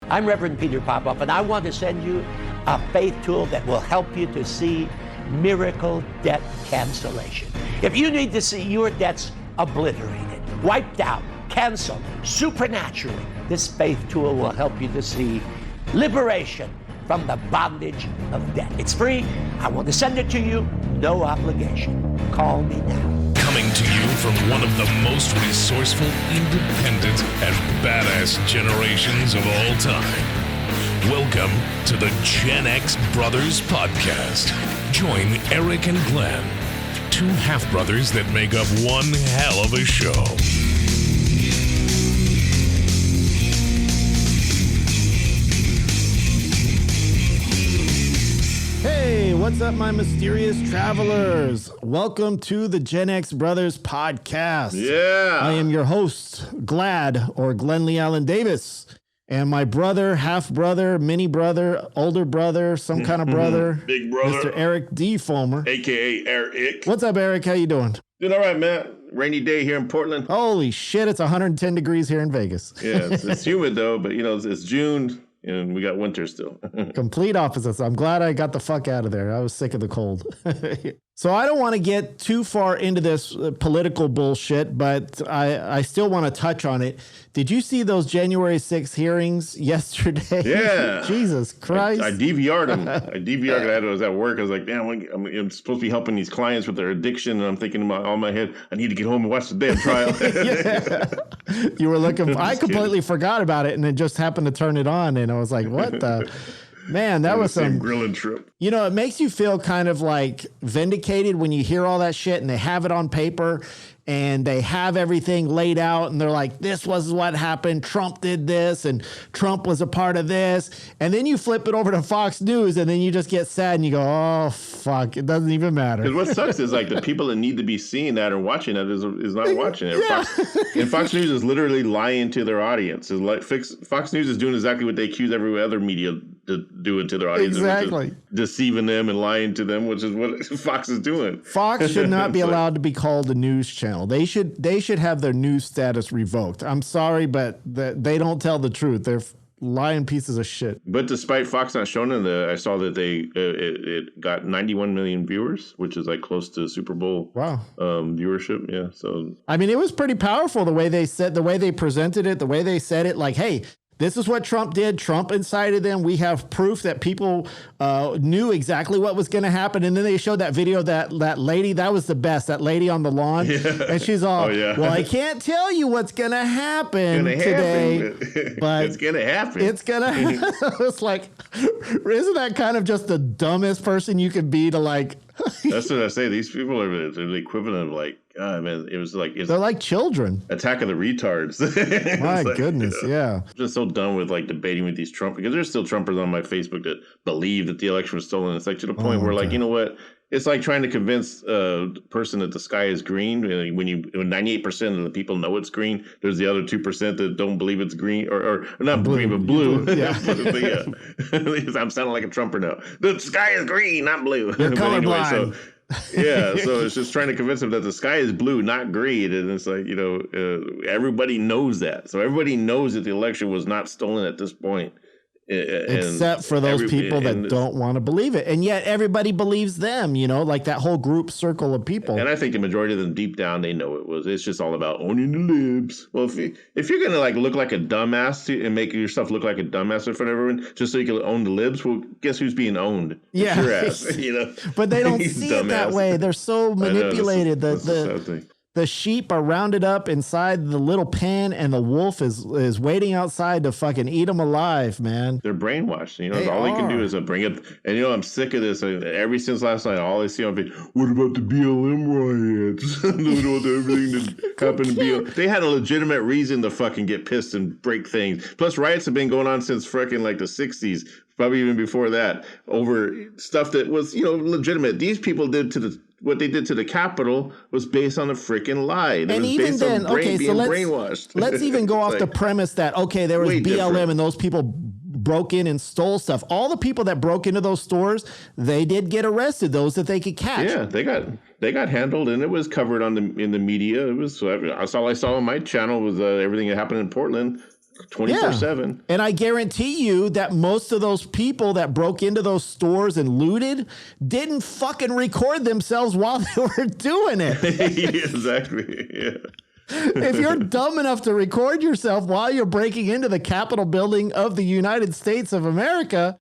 I'm Reverend Peter Popoff, and I want to send you a faith tool that will help you to see miracle debt cancellation. If you need to see your debts obliterated, wiped out, canceled, supernaturally, this faith tool will help you to see liberation from the bondage of debt. It's free. I want to send it to you, no obligation. Call me now. Coming to you from one of the most resourceful, independent, and badass generations of all time. Welcome to the Gen X Brothers Podcast. Join Erik and Glenn, two half-brothers that make up one hell of a show. Hey, what's up, my mysterious travelers? Welcome to the Gen X Brothers Podcast. Yeah. I am your host, Glad, or Glenn Lee Allen Davis, and my brother, half-brother, mini-brother, older brother, some kind of brother, Big brother, Mr. Erik D. Fulmer. a.k.a. Erik. What's up, Erik? How you doing? Doing all right, man. Rainy day here in Portland. Holy shit, it's 110 degrees here in Vegas. Yeah, it's humid, though, but, you know, it's June. And we got winter still. Complete opposites. I'm glad I got the fuck out of there. I was sick of the cold. So I don't want to get too far into this political bullshit, but I still want to touch on it. Did you see those January 6th hearings yesterday? Yeah. Jesus Christ. I DVR'd them. I was at work. I was like, damn, I'm supposed to be helping these clients with their addiction. And I'm thinking in my head, I need to get home and watch the damn trial. Yeah. You were looking. I completely forgot about it and then just happened to turn it on. And I was like, what the? Man, that was some grilling trip. You know, it makes you feel kind of like vindicated when you hear all that shit and they have it on paper and they have everything laid out and they're like, this was what happened. Trump did this and Trump was a part of this. And then you flip it over to Fox News and then you just get sad and you go, oh, fuck, it doesn't even matter. Because what sucks is like the people that need to be seeing that or watching that is not watching it. Yeah. Fox News is literally lying to their audience. It's like Fox News is doing exactly what they accuse every other media to do it to their audience. Exactly. Deceiving them and lying to them, which is what Fox is doing. Fox should not be allowed to be called a news channel. They should have their news status revoked. I'm sorry, but they don't tell the truth. They're lying pieces of shit. But despite Fox not showing it, I saw that it got 91 million viewers, which is like close to Super Bowl viewership. Yeah, so I mean, it was pretty powerful the way they presented it, the way they said it. Like, hey, this is what Trump did. Trump incited them. We have proof that people knew exactly what was going to happen. And then they showed that video, that lady, that was the best, that lady on the lawn. Yeah. And she's all, well, I can't tell you what's going to happen today, but it's going to happen. It's going to happen. It's like, isn't that kind of just the dumbest person you could be to like? That's what I say. These people are the equivalent of like, God, man, they're like children. Attack of the retards. My goodness, yeah. I'm just so done with like debating with these Trump, because there's still Trumpers on my Facebook that believe that the election was stolen. It's like to the point where like, you know what? It's like trying to convince a person that the sky is green. When 98% of the people know it's green, there's the other 2% that don't believe it's green or not green, but blue. Yeah. but yeah. I'm sounding like a Trumper now. The sky is green, not blue. You're colorblind. Yeah, so it's just trying to convince them that the sky is blue, not green. And it's like, everybody knows that. So everybody knows that the election was not stolen at this point. Except for those people that don't want to believe it. And yet everybody believes them, like that whole group circle of people. And I think the majority of them deep down, they know it was. It's just all about owning the libs. Well, if you're going to like look like a dumbass and make yourself look like a dumbass in front of everyone just so you can own the libs, well, guess who's being owned? Yeah. Your ass, But they don't see it that way. They're so manipulated. The sheep are rounded up inside the little pen, and the wolf is waiting outside to fucking eat them alive, man. They're brainwashed. All they can do is bring it. And I'm sick of this. Ever since last night, all I see on Facebook, what about the BLM riots? Everything that happened to BLM. They had a legitimate reason to fucking get pissed and break things. Plus, riots have been going on since fucking like the 60s. Probably even before that, over stuff that was, legitimate. These people did what they did to the Capitol was based on a freaking lie. It was even based then, on being brainwashed. Let's even go off the premise that, there was BLM different. And those people broke in and stole stuff. All the people that broke into those stores, they did get arrested, those that they could catch. Yeah, they got handled, and it was covered in the media. It was, that's all I saw on my channel was everything that happened in Portland. 24/7. And I guarantee you that most of those people that broke into those stores and looted didn't fucking record themselves while they were doing it. Exactly. Yeah. If you're dumb enough to record yourself while you're breaking into the Capitol building of the United States of America,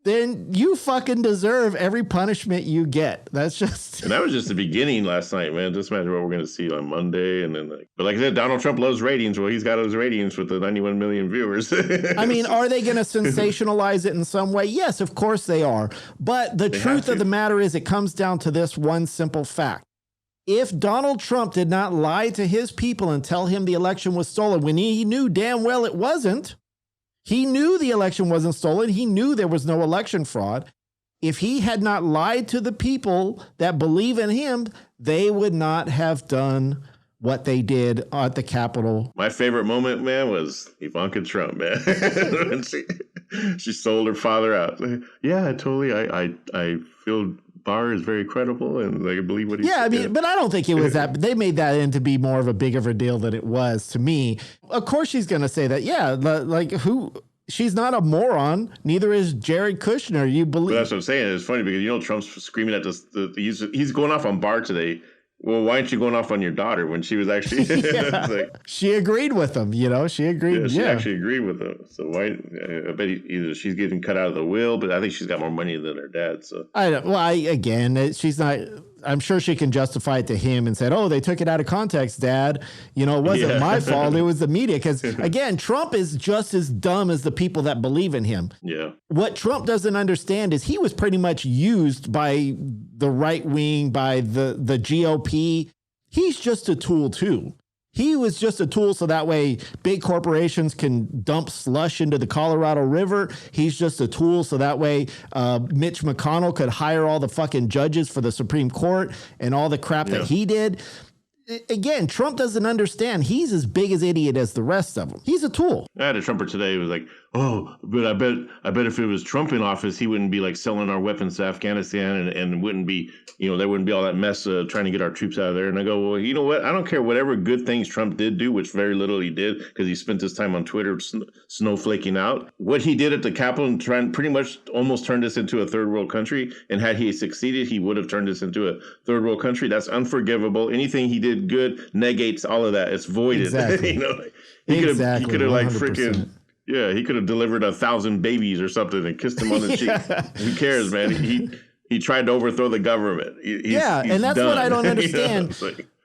then you fucking deserve every punishment you get. That's just... And that was just the beginning last night, man. Just imagine what we're going to see on Monday. And then, but like I said, Donald Trump loves ratings. Well, he's got his ratings with the 91 million viewers. I mean, are they going to sensationalize it in some way? Yes, of course they are. But the truth of the matter is it comes down to this one simple fact. If Donald Trump did not lie to his people and tell him the election was stolen when he knew damn well it wasn't, he knew the election wasn't stolen. He knew there was no election fraud. If he had not lied to the people that believe in him, they would not have done what they did at the Capitol. My favorite moment, man, was Ivanka Trump, man. When she sold her father out. Yeah, totally. I feel Barr is very credible and I believe what he said. Yeah, I mean, but I don't think it was that. They made that in to be more of a big of a deal than it was to me. Of course she's going to say that. Yeah, like who... She's not a moron. Neither is Jared Kushner. You believe? But that's what I'm saying. It's funny because Trump's screaming at this. He's going off on Barr today. Well, why aren't you going off on your daughter when she was actually? She agreed with him. She agreed. Yeah, she actually agreed with him. So why? I bet either she's getting cut out of the will, but I think she's got more money than her dad. So I don't. Well, she's not. I'm sure she can justify it to him and said, "Oh, they took it out of context, Dad. It wasn't my fault. It was the media." Because again, Trump is just as dumb as the people that believe in him. Yeah. What Trump doesn't understand is he was pretty much used by the right wing, by the GOP. He's just a tool too. He was just a tool so that way big corporations can dump slush into the Colorado River. He's just a tool so that way Mitch McConnell could hire all the fucking judges for the Supreme Court and all the crap that he did. Again, Trump doesn't understand. He's as big as idiot as the rest of them. He's a tool. I had a Trumper today who was like, "Oh, but I bet if it was Trump in office, he wouldn't be like selling our weapons to Afghanistan and wouldn't be, there wouldn't be all that mess trying to get our troops out of there." And I go, well, you know what? I don't care whatever good things Trump did do, which very little he did because he spent his time on Twitter snowflaking out. What he did at the Capitol and trying pretty much almost turned us into a third world country. And had he succeeded, he would have turned us into a third world country. That's unforgivable. Anything he did good negates all of that. It's voided. Exactly. He could have like freaking. Yeah, he could have delivered 1,000 babies or something and kissed him on the cheek. Who cares, man? He tried to overthrow the government. He's and that's done. what I don't understand.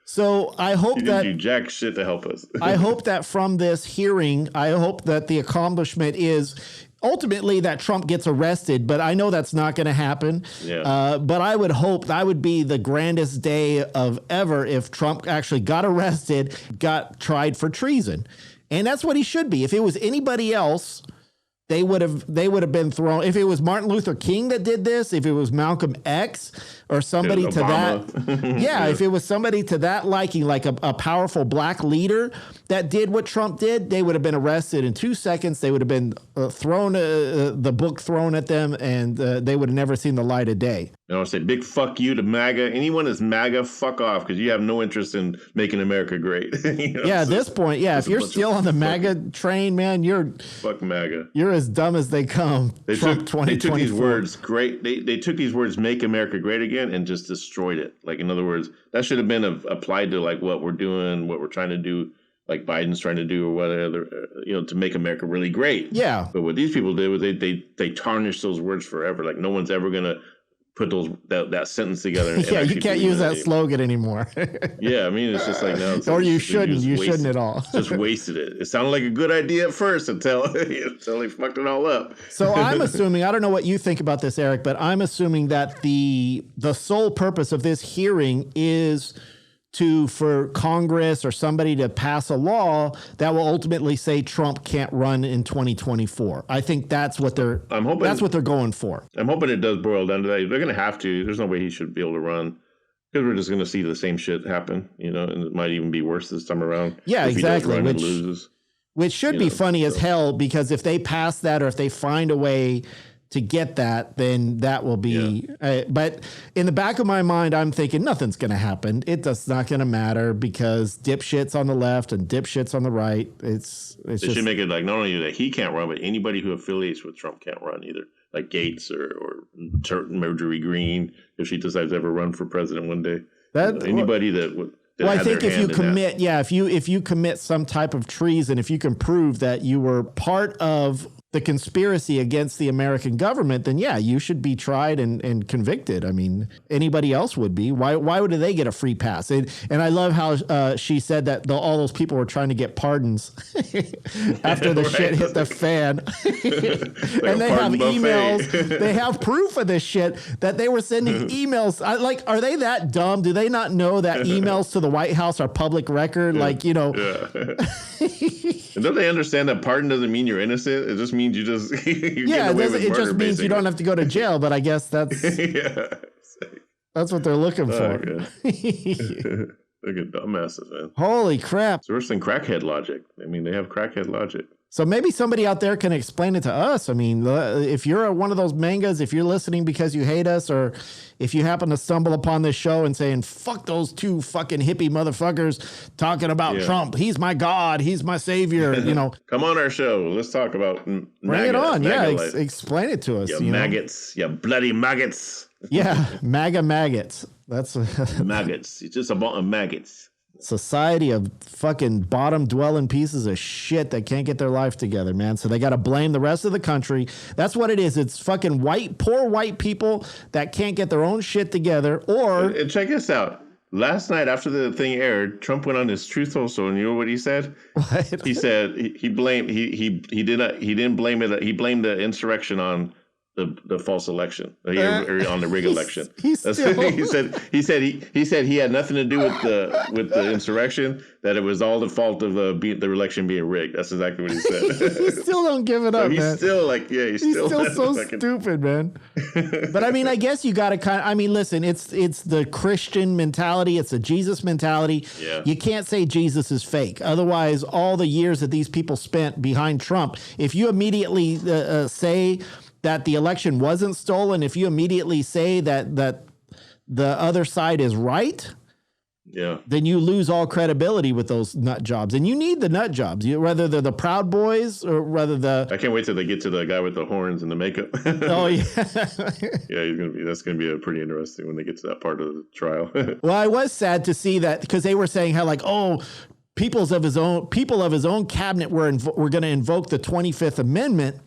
So I hope that you jack shit to help us. I hope that from this hearing, I hope that the accomplishment is ultimately that Trump gets arrested, but I know that's not going to happen. Yeah. But I would hope that would be the grandest day of ever if Trump actually got arrested, got tried for treason. And that's what he should be. If it was anybody else, they would have been thrown. If it was Martin Luther King that did this, if it was Malcolm X or somebody to that, if it was somebody to that liking, like a powerful black leader that did what Trump did, they would have been arrested in 2 seconds. They would have been thrown, the book thrown at them, and they would have never seen the light of day. I want to say big fuck you to MAGA. Anyone that's MAGA, fuck off, because you have no interest in making America great. At this point, if you're still on the MAGA train, man, fuck MAGA. You're as dumb as they come. They took these words great. They took these words, make America great again, and just destroyed it. Like, in other words, that should have been applied to like what we're doing, what we're trying to do, like Biden's trying to do, or whatever, to make America really great. Yeah. But what these people did was they tarnished those words forever. Like no one's ever gonna put that sentence together. And you can't use that slogan anymore. Yeah, I mean, it's just like no. Or you shouldn't. You shouldn't at all. Just wasted it. It sounded like a good idea at first until they fucked it all up. So I'm assuming, I don't know what you think about this, Eric, but I'm assuming that the sole purpose of this hearing is for Congress or somebody to pass a law that will ultimately say Trump can't run in 2024. I think that's what they're going for. I'm hoping it does boil down to that. They're going to have to. There's no way he should be able to run because we're just going to see the same shit happen, and it might even be worse this time around. Yeah, if exactly. He does run and loses. Which should be funny as hell, because if they pass that or if they find a way to get that, then that will be. But in the back of my mind, I'm thinking nothing's going to happen. It's not going to matter because dipshits on the left and dipshits on the right. They should make it like not only that he can't run, but anybody who affiliates with Trump can't run either. Like Gates or Marjorie Green, if she decides to ever run for president one day. Anybody that would. Well, I think if you commit, if you commit some type of treason, if you can prove that you were part of the conspiracy against the American government, then you should be tried and convicted. I mean, anybody else would be. Why would they get a free pass? And I love how she said that all those people were trying to get pardons after the shit hit the fan. And they have emails. They have proof of this shit that they were sending emails. Are they that dumb? Do they not know that emails to the White House are public record? And don't they understand that pardon doesn't mean you're innocent? It just means you just it just means basically. You don't have to go to jail. But I guess that's that's what they're looking for. Look at dumbasses, man. Holy crap! It's worse than crackhead logic. I mean, they have crackhead logic. So maybe somebody out there can explain it to us. I mean, if you're one of those mangas, if you're listening because you hate us, or if you happen to stumble upon this show and saying, fuck those two fucking hippie motherfuckers talking about Trump. He's my God. He's my savior. Come on our show. Let's talk about Bring it on. Explain it to us. You maggots. You bloody maggots. MAGA maggots. That's maggots. It's just a bunch of maggots. Society of fucking bottom dwelling pieces of shit that can't get their life together, man. So they got to blame the rest of the country. That's what it is. It's fucking poor white people that can't get their own shit together. And check this out. Last night after the thing aired, Trump went on his Truth Social, and you know what he said? What? He said he didn't blame it. He blamed the insurrection on the false election, or on the rig election. He said he had nothing to do with the insurrection. That it was all the fault of the election being rigged. That's exactly what he said. He still don't give it up, he's man. Still he's still so stupid, man. But I mean, I guess you got to listen. It's the Christian mentality. It's a Jesus mentality. Yeah. You can't say Jesus is fake. Otherwise, all the years that these people spent behind Trump, if you immediately say that the election wasn't stolen, if you immediately say that the other side is right, then you lose all credibility with those nut jobs. And you need the nut jobs, whether they're the Proud Boys or whether I can't wait till they get to the guy with the horns and the makeup. Oh, yeah. That's going to be pretty interesting when they get to that part of the trial. Well, I was sad to see that because they were saying how people of his own cabinet were going to invoke the 25th Amendment,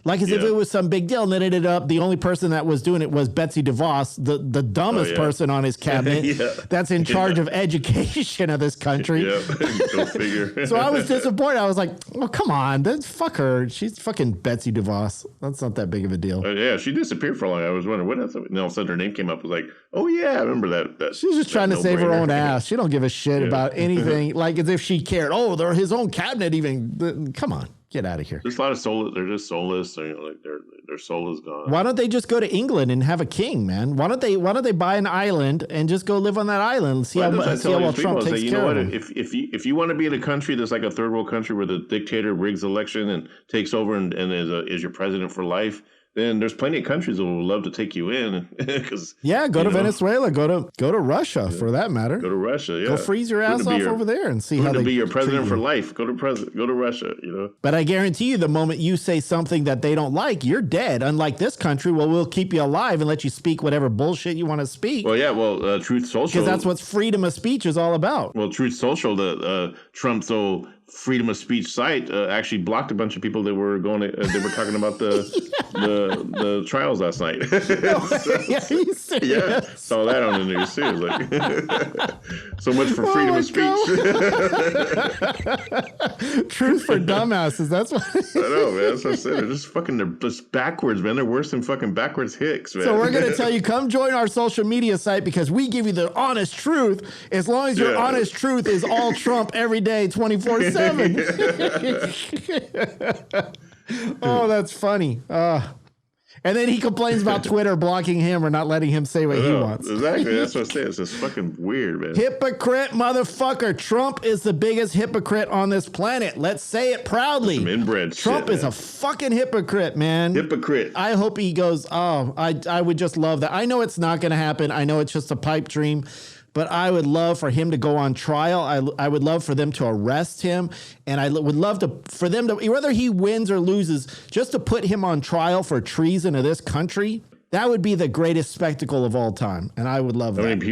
like as if it was some big deal. And then it ended up the only person that was doing it was Betsy DeVos, the dumbest person on his cabinet that's in charge of education of this country. Go figure. So I was disappointed. I was like, oh, come on. Fuck her. She's fucking Betsy DeVos. That's not that big of a deal. She disappeared for a long time. I was wondering what else. And all of a sudden her name came up. I was like, oh, yeah, I remember that. She's just trying to save her own ass. She don't give a shit about anything. Like as if she cared. Oh, they're his own cabinet even. Come on. Get out of here. There's a lot of soulless. They're just soulless. Their soul is gone. Why don't they just go to England and have a king, man? Why don't they buy an island and just go live on that island and see how well Trump takes care of them? If you want to be in a country that's like a third world country where the dictator rigs election and takes over and is your president for life, then there's plenty of countries that would love to take you in. Go to Venezuela, go to Russia for that matter. Go to Russia, Go freeze your ass off over there and see how they be your president for life. Go to Russia, But I guarantee you, the moment you say something that they don't like, you're dead. Unlike this country, we'll keep you alive and let you speak whatever bullshit you want to speak. Well, Truth Social, because that's what freedom of speech is all about. Well, Truth Social, the Trump's freedom of speech site actually blocked a bunch of people that were they were talking about the trials last night. Saw that on the news too. So much for freedom of speech. Truth for dumbasses. That's what I know, man. That's what I said. They're just backwards, man. They're worse than fucking backwards Hicks, man. So we're gonna tell you, come join our social media site because we give you the honest truth. As long as your honest truth is all Trump every day, 24/7. Oh, that's funny. And then he complains about Twitter blocking him or not letting him say what he wants. Exactly. That's what I'm saying. It's just fucking weird, man. Hypocrite motherfucker. Trump is the biggest hypocrite on this planet. Let's say it proudly. Some inbred Trump shit, is a fucking hypocrite, man. hypocrite. I hope he goes, I would just love that. I know it's not going to happen. I know it's just a pipe dream. But I would love for him to go on trial. I would love for them to arrest him. And I would love for them to, whether he wins or loses, just to put him on trial for treason of this country. That would be the greatest spectacle of all time. And I would love that.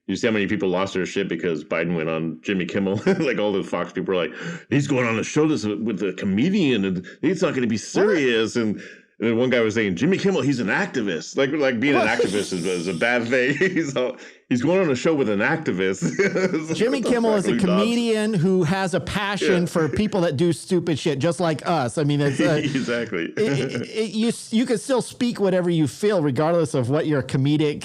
You see how many people lost their shit because Biden went on Jimmy Kimmel? Like all the Fox people are like, he's going on the show this with a comedian and he's not going to be serious. And then one guy was saying, Jimmy Kimmel, he's an activist. Like being an activist is a bad thing. He's going on a show with an activist. Jimmy Kimmel is a comedian who has a passion for people that do stupid shit, just like us. I mean, it's, exactly. You can still speak whatever you feel, regardless of what your comedic.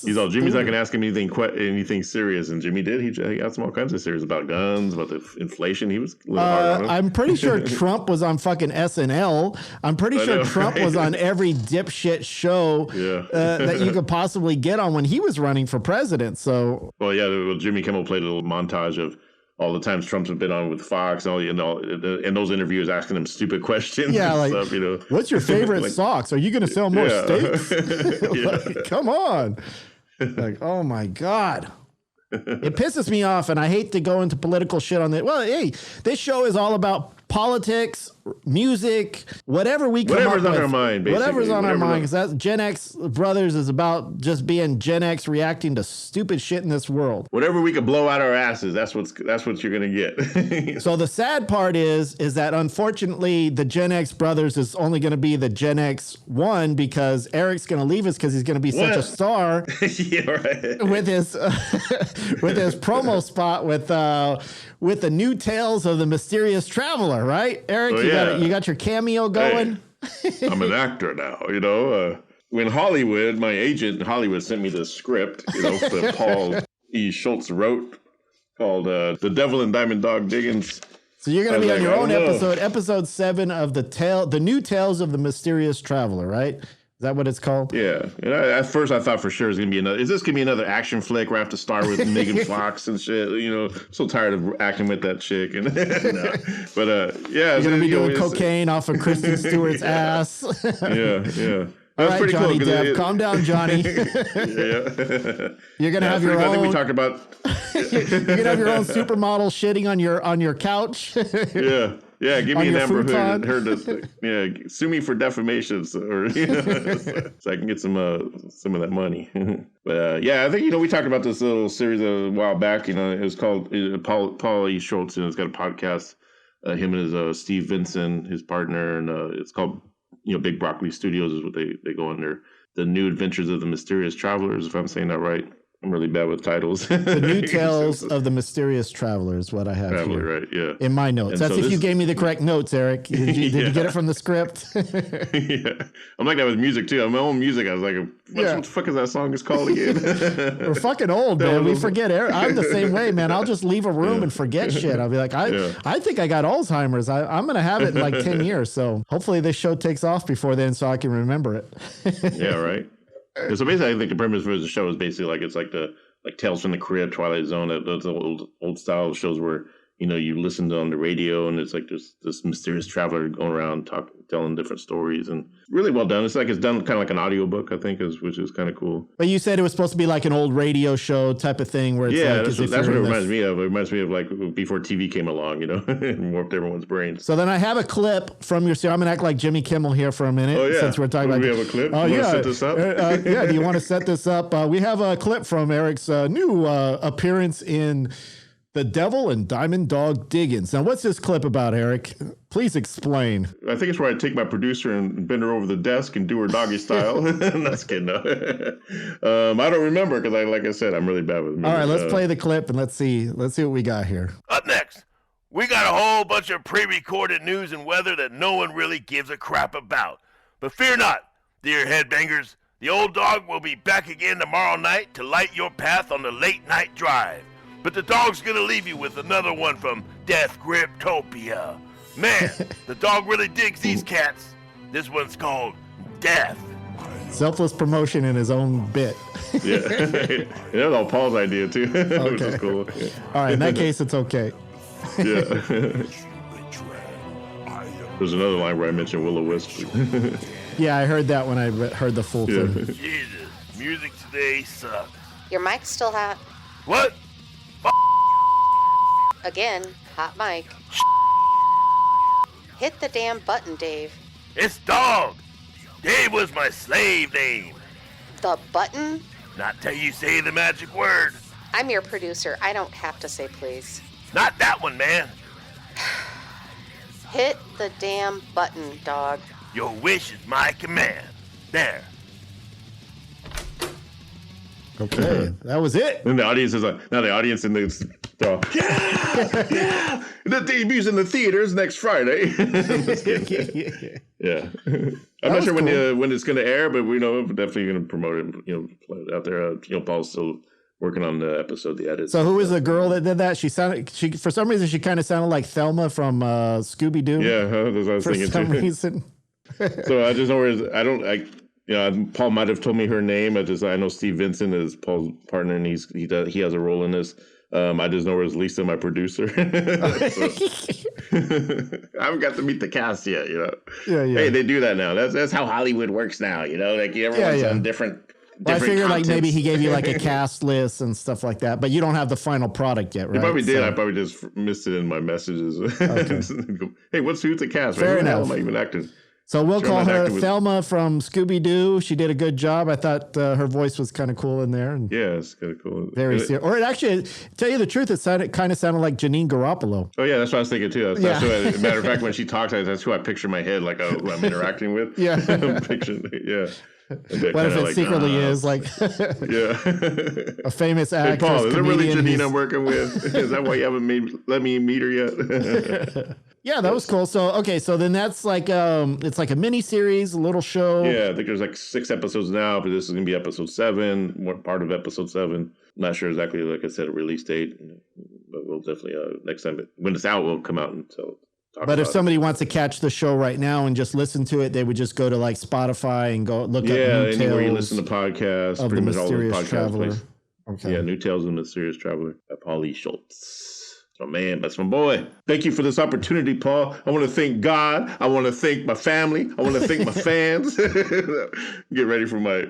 He's all, Jimmy's not going to ask him anything serious, and Jimmy did. He asked him all kinds of serious about guns, about the inflation. He was a little hard on him. I'm pretty sure Trump was on fucking SNL. I'm pretty sure Trump was on every dipshit show that you could possibly get on when he was running for president. So, Jimmy Kimmel played a little montage of all the times Trump's been on with Fox and those interviewers asking him stupid questions. Yeah, and like, stuff, what's your favorite socks? Are you going to sell more steaks? Like, come on. Like, oh my God. It pisses me off, and I hate to go into political shit on it. Well, hey, this show is all about politics, music, whatever we come up with. Whatever's on our mind, basically. Whatever's on our mind, because that Gen X Brothers is about just being Gen X reacting to stupid shit in this world. Whatever we could blow out our asses, that's what you're gonna get. So the sad part is that unfortunately the Gen X Brothers is only gonna be the Gen X one because Eric's gonna leave us because he's gonna be such a star. Yeah, right. With his with his promo spot with the new tales of the mysterious traveler, right? Eric, you got your cameo going. Hey, I'm an actor now, when Hollywood, my agent in Hollywood sent me the script, that Paul E. Schultz wrote called The Devil and Diamond Dog Diggenz. So you're going to be on your own episode 7 of the new tales of the mysterious traveler, right? Is that what it's called? Yeah. And at first I thought for sure it's going to be is this going to be another action flick where I have to star with Megan Fox and shit? So tired of acting with that chick. And But yeah. You're going to be doing cocaine off of Kristen Stewart's ass. Yeah. All right, Johnny cool, Depp, calm down, Johnny. You're gonna have your own. I think we talked about. You're gonna have your own supermodel shitting on your couch. Yeah. Give me an Amber Heard. Sue me for defamation, so I can get some of that money. But I think we talked about this little series a while back. It was called Paul E. Schultz, and it's got a podcast. Him and his Steve Vincent, his partner, and it's called. Big Broccoli Studios is what they go under. The New Adventures of the Mysterious Travelers, if I'm saying that right. I'm really bad with titles. The New Tales of the Mysterious Traveler is what I have here. Right, yeah. In my notes. That's if you gave me the correct notes, Eric. Did you get it from the script? Yeah. I'm like that with music, too. On my own music, I was like, what the fuck is that song called again? We're fucking old, man. We forget. I'm the same way, man. I'll just leave a room and forget shit. I'll be like, I think I got Alzheimer's. I'm going to have it in like 10 years. So hopefully this show takes off before then so I can remember it. Yeah, right. So basically, I think the premise for the show is basically it's like Tales from the Crypt, Twilight Zone, those old style shows where you listen on the radio and it's like this mysterious traveler going around telling different stories, and really well done. It's done kind of like an audiobook, I think, which is kind of cool. But you said it was supposed to be like an old radio show type of thing where it's that's what it reminds me of. It reminds me of like before TV came along, and warped everyone's brains. So then I have a clip from your series. I'm gonna act like Jimmy Kimmel here for a minute since we're talking about. We have a clip. Oh, set this up? Do you want to set this up? We have a clip from Eric's new appearance in The Devil and Diamond Dog Diggenz. Now, what's this clip about, Eric? Please explain. I think it's where I take my producer and bend her over the desk and do her doggy style. That's kidding. No. I don't remember because, like I said, I'm really bad with music. All right, let's play the clip and let's see what we got here. Up next, we got a whole bunch of pre-recorded news and weather that no one really gives a crap about. But fear not, dear headbangers. The old dog will be back again tomorrow night to light your path on the late night drive. But the dog's gonna leave you with another one from Death Griptopia. Man, the dog really digs these cats. This one's called death. Selfless promotion in his own bit. Yeah. That was all Paul's idea, too, which is cool. Yeah. All right, in that case, it's okay. Yeah. There's another line where I mentioned Will-O-Wisp. Yeah, I heard that when I heard the full thing. Jesus, music today sucks. Your mic's still hot. What? Again, hot mic. Hit the damn button, Dave. It's Dog. Dave was my slave name. The button? Not till you say the magic word. I'm your producer. I don't have to say please. Not that one, man. Hit the damn button, dog. Your wish is my command. There. Okay, that was it. And the audience is like, now the audience in the, they're all, yeah. The debuts in the theaters next Friday. Yeah. I'm not sure cool. when it's going to air, but we know we're definitely going to promote it, play it out there. Paul's still working on the episode, the edit. So who was the girl that did that? She for some reason, she kind of sounded like Thelma from Scooby-Doo. Yeah, that's what I was thinking for some too. reason. So I just know Paul might have told me her name. I know Steve Vincent is Paul's partner, and he has a role in this. I just know her as Lisa, my producer. I haven't got to meet the cast yet, Yeah. Hey, they do that now. That's how Hollywood works now, Like everyone's on different. Well, I figured contents. maybe he gave you like a cast list and stuff like that, but you don't have the final product yet, right? He probably did. I probably just missed it in my messages. Okay. Hey, who's the cast? Fair enough. How am I even acting? So we'll call her Thelma from Scooby-Doo. She did a good job. I thought her voice was kind of cool in there. And yeah, it's kind of cool. Or it actually, tell you the truth, it kind of sounded like Janine Garoppolo. Oh yeah, that's what I was thinking too. That's matter of fact, when she talks, that's who I picture in my head, like who I'm interacting with. Yeah. Yeah. What if it secretly is like a famous actress? Hey Paul, is it really Janine who's... I'm working with? Is that why you haven't let me meet her yet? Yeah, that was cool. So so then that's like it's like a mini series, a little show. Yeah, I think there's like 6 episodes now, but this is gonna be episode 7, more part of episode 7. I'm not sure exactly, like I said, a release date, but we'll definitely next time when it's out, we'll come out and tell. But if somebody wants to catch the show right now and just listen to it, they would just go to like Spotify and go look up New anywhere Tales you listen to podcasts, of pretty the much all the Mysterious podcast Traveler. places. Okay. Yeah, New Tales of the Mysterious Traveler by Paul E. Schultz. Oh man, that's my boy. Thank you for this opportunity, Paul. I want to thank God. I want to thank my family. I want to thank my fans. Get ready for my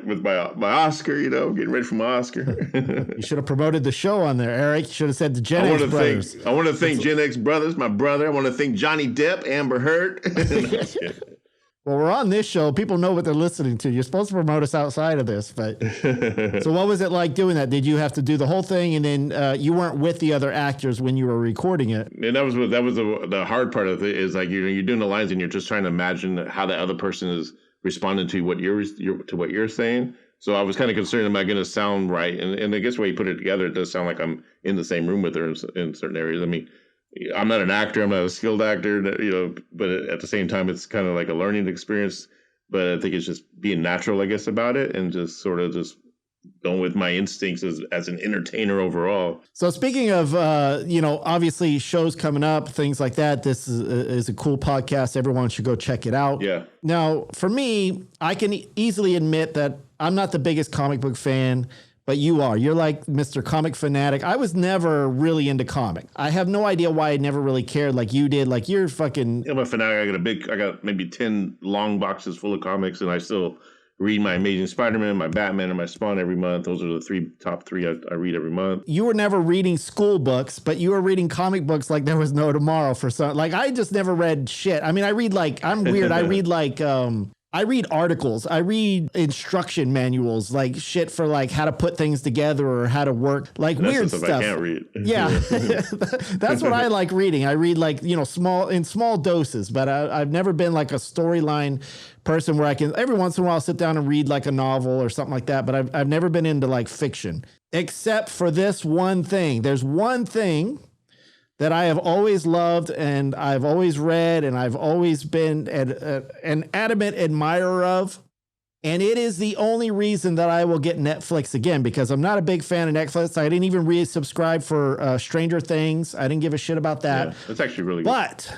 Oscar. Getting ready for my Oscar. You should have promoted the show on there, Erik. You should have said the Gen X Brothers. I want to thank Gen X Brothers, my brother. I want to thank Johnny Depp, Amber Heard. Well, we're on this show. People know what they're listening to. You're supposed to promote us outside of this, but so what was it like doing that? Did you have to do the whole thing, and then you weren't with the other actors when you were recording it? And that was the hard part of it. Is like you're doing the lines, and you're just trying to imagine how the other person is responding to what you're saying. So I was kind of concerned, am I going to sound right? And I guess the way you put it together, it does sound like I'm in the same room with her in certain areas. I mean, I'm not an actor. I'm not a skilled actor, but at the same time, it's kind of like a learning experience. But I think it's just being natural, I guess, about it, and just sort of just going with my instincts as an entertainer overall. So speaking of, obviously shows coming up, things like that, this is a cool podcast. Everyone should go check it out. Yeah. Now, for me, I can easily admit that I'm not the biggest comic book fan, but you are. You're like Mr. Comic Fanatic. I was never really into comic. I have no idea why I never really cared like you did. Like you're fucking... I'm a fanatic. I got maybe 10 long boxes full of comics, and I still read my Amazing Spider-Man, my Batman, and my Spawn every month. Those are the top three I read every month. You were never reading school books, but you were reading comic books like there was no tomorrow for some... Like I just never read shit. I mean, I read like... I'm weird. I read like... I read articles. I read instruction manuals, like shit for like how to put things together or how to work, like weird stuff. I can't read. Yeah, that's what I like reading. I read like small doses, but I've never been like a storyline person where I can every once in a while sit down and read like a novel or something like that. But I've never been into like fiction, except for this one thing. There's one thing that I have always loved and I've always read and I've always been an adamant admirer of. And it is the only reason that I will get Netflix again, because I'm not a big fan of Netflix. I didn't even resubscribe for Stranger Things. I didn't give a shit about that. Yeah, that's actually really good. But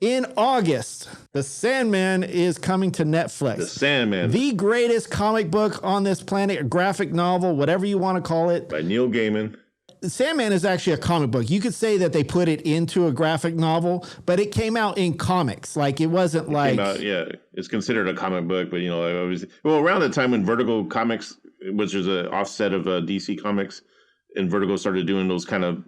In August, The Sandman is coming to Netflix. The Sandman. The greatest comic book on this planet, a graphic novel, whatever you want to call it. By Neil Gaiman. The Sandman is actually a comic book. You could say that they put it into a graphic novel, but it came out in comics. Like, it wasn't like... Yeah, it's considered a comic book, but, around the time when Vertigo Comics, which is an offset of DC Comics, and Vertigo started doing those kind of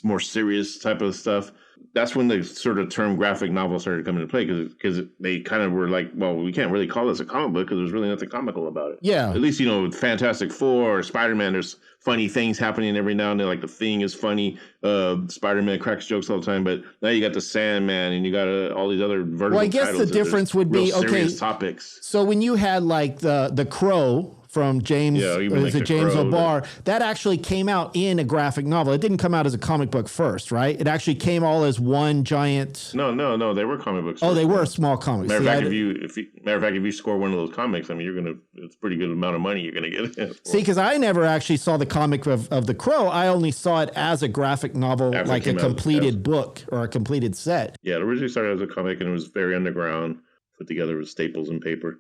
more serious type of stuff, that's when the sort of term graphic novel started coming into play, because they kind of were like, well, we can't really call this a comic book because there's really nothing comical about it. Yeah. At least, with Fantastic Four or Spider-Man, there's funny things happening every now and then. Like, the Thing is funny. Spider-Man cracks jokes all the time. But now you got the Sandman and you got all these other Vertigo Well, I guess the difference would be, serious topics. So when you had like the Crow from James, James O'Barr, that actually came out in a graphic novel. It didn't come out as a comic book first, right? It actually came all as one giant. No, they were comic books. Oh, they were small comics. Matter of fact, if you score one of those comics, I mean, it's a pretty good amount of money you're gonna get. See, because I never actually saw the comic of the Crow. I only saw it as a graphic novel, like a completed book or a completed set. Yeah, it originally started as a comic and it was very underground, put together with staples and paper.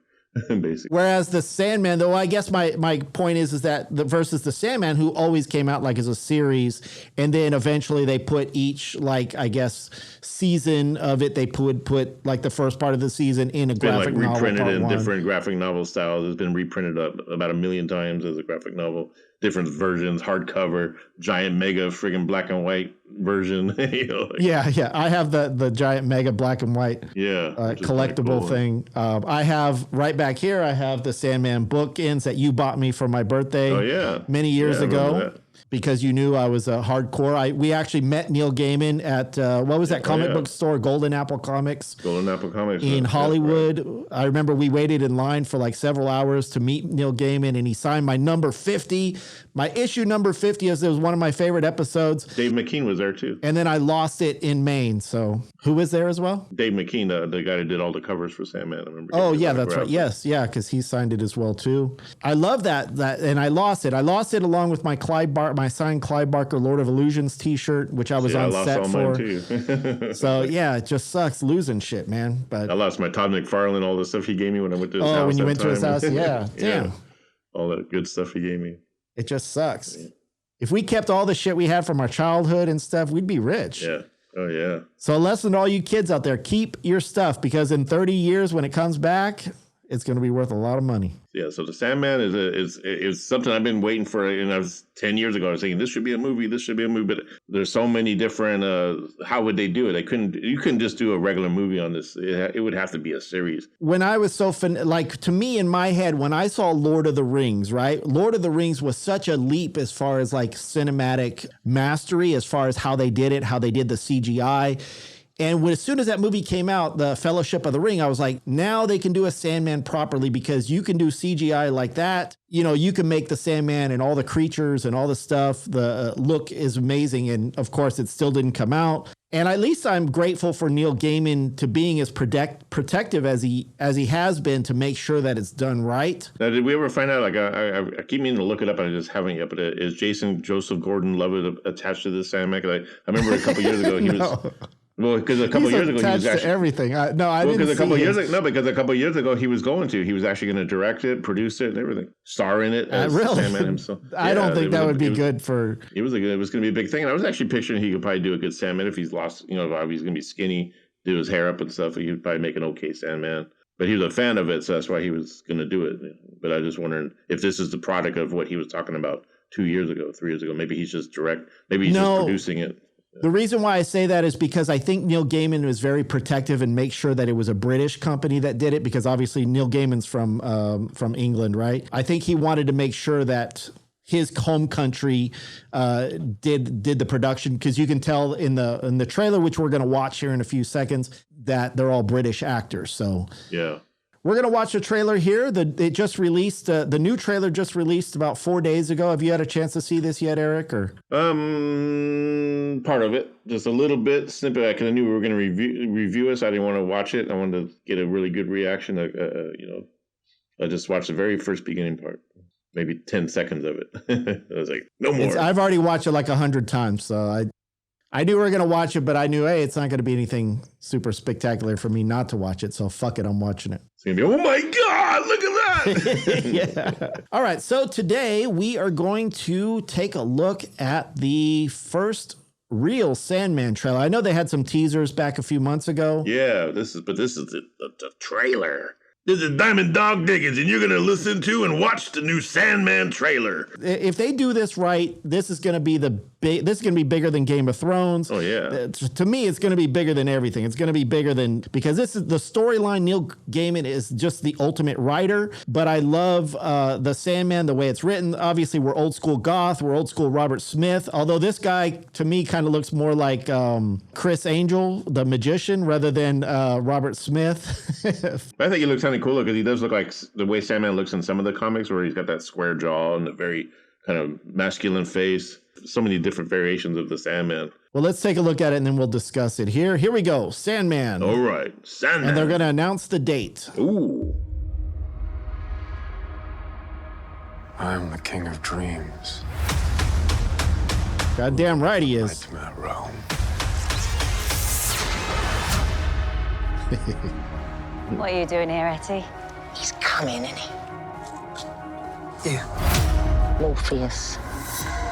Basically. Whereas the Sandman, though, I guess my point is that versus the Sandman, who always came out like as a series, and then eventually they put each, like, I guess, season of it, they put like the first part of the season in a graphic novel. It's been reprinted in different graphic novel styles. It's been reprinted about 1 million times as a graphic novel. Different versions, hardcover, giant mega friggin' black and white version. Yeah. I have the giant mega black and white collectible cool, thing. I have right back here, I have the Sandman bookends that you bought me for my birthday. Oh, yeah. Many years ago. Because you knew I was a hardcore. We actually met Neil Gaiman at, what was that comic book store? Golden Apple Comics. Golden Apple Comics. In Hollywood. Right. I remember we waited in line for like several hours to meet Neil Gaiman, and he signed my number 50. My issue number 50 is, it was one of my favorite episodes. Dave McKean was there too. And then I lost it in Maine. So who was there as well? Dave McKean, the guy who did all the covers for Sandman. I remember. Oh, yeah, that's right. Yes, yeah, because he signed it as well too. I love that, and I lost it. I lost it along with my signed Clive Barker Lord of Illusions t-shirt, which I was on set for. Too. So yeah, it just sucks losing shit, man. But I lost my Todd McFarlane, all the stuff he gave me when I went to his house. Oh, when you went to his house, yeah. Damn. Yeah. All that good stuff he gave me. It just sucks. Yeah. If we kept all the shit we had from our childhood and stuff, we'd be rich. Yeah. Oh, yeah. So a lesson to all you kids out there, keep your stuff, because in 30 years when it comes back, it's going to be worth a lot of money. Yeah, so the Sandman is something I've been waiting for, and I was 10 years ago. I was thinking this should be a movie, but there's so many different. How would they do it? You couldn't just do a regular movie on this. It would have to be a series. When I was to me in my head, when I saw Lord of the Rings, right? Lord of the Rings was such a leap as far as like cinematic mastery, as far as how they did it, how they did the CGI. And as soon as that movie came out, The Fellowship of the Ring, I was like, now they can do a Sandman properly, because you can do CGI like that. You can make the Sandman and all the creatures and all the stuff. The look is amazing. And of course, it still didn't come out. And at least I'm grateful for Neil Gaiman to being as protective as he has been to make sure that it's done right. Now, did we ever find out? Like, I keep meaning to look it up, and I just haven't yet. But is Jason Joseph Gordon-Levitt attached to this Sandman? I remember a couple years ago he was. Well, because a couple years ago he was actually to everything. Because a couple years ago he was going to. He was actually going to direct it, produce it, and everything, star in it as really? Sandman himself. I don't think that would be good for. It was going to be a big thing, and I was actually picturing he could probably do a good Sandman if he's lost. If he's going to be skinny, do his hair up and stuff. He would probably make an okay Sandman. But he was a fan of it, so that's why he was going to do it. But I just wondering if this is the product of what he was talking about 2 years ago, 3 years ago. Maybe he's just maybe he's just producing it. The reason why I say that is because I think Neil Gaiman was very protective and make sure that it was a British company that did it, because obviously Neil Gaiman's from England, right? I think he wanted to make sure that his home country did the production, because you can tell in the trailer, which we're going to watch here in a few seconds, that they're all British actors. So yeah. We're going to watch the trailer here. It just released. The new trailer just released about 4 days ago. Have you had a chance to see this yet, Erik? Or part of it, just a little bit snippet. Because I knew we were going to review it, so I didn't want to watch it. I wanted to get a really good reaction. I just watched the very first beginning part, maybe 10 seconds of it. I was like, no more. I've already watched it like 100 times, so I I knew we were going to watch it, but I knew, hey, it's not going to be anything super spectacular for me not to watch it. So fuck it, I'm watching it. It's going to be, oh my God, look at that. Yeah. All right. So today we are going to take a look at the first real Sandman trailer. I know they had some teasers back a few months ago. Yeah, this is the trailer. This is Diamond Dog Diggenz, and you're going to listen to and watch the new Sandman trailer. If they do this right, this is going to be this is going to be bigger than Game of Thrones. Oh, yeah. To me, it's going to be bigger than everything. It's going to be bigger than, because this is the storyline. Neil Gaiman is just the ultimate writer, but I love the Sandman, the way it's written. Obviously, we're old school goth. We're old school Robert Smith, although this guy, to me, kind of looks more like Chris Angel, the magician, rather than Robert Smith. I think he looks kind of cool because he does look like the way Sandman looks in some of the comics, where he's got that square jaw and a very kind of masculine face. So many different variations of the Sandman. Well, let's take a look at it and then we'll discuss it. Here we go. Sandman. All right, Sandman. And they're going to announce the date. Ooh. I'm the king of dreams. Goddamn right he is. Nightmare realm. What are you doing here, Etty? He's coming, isn't he? Yeah. Morpheus,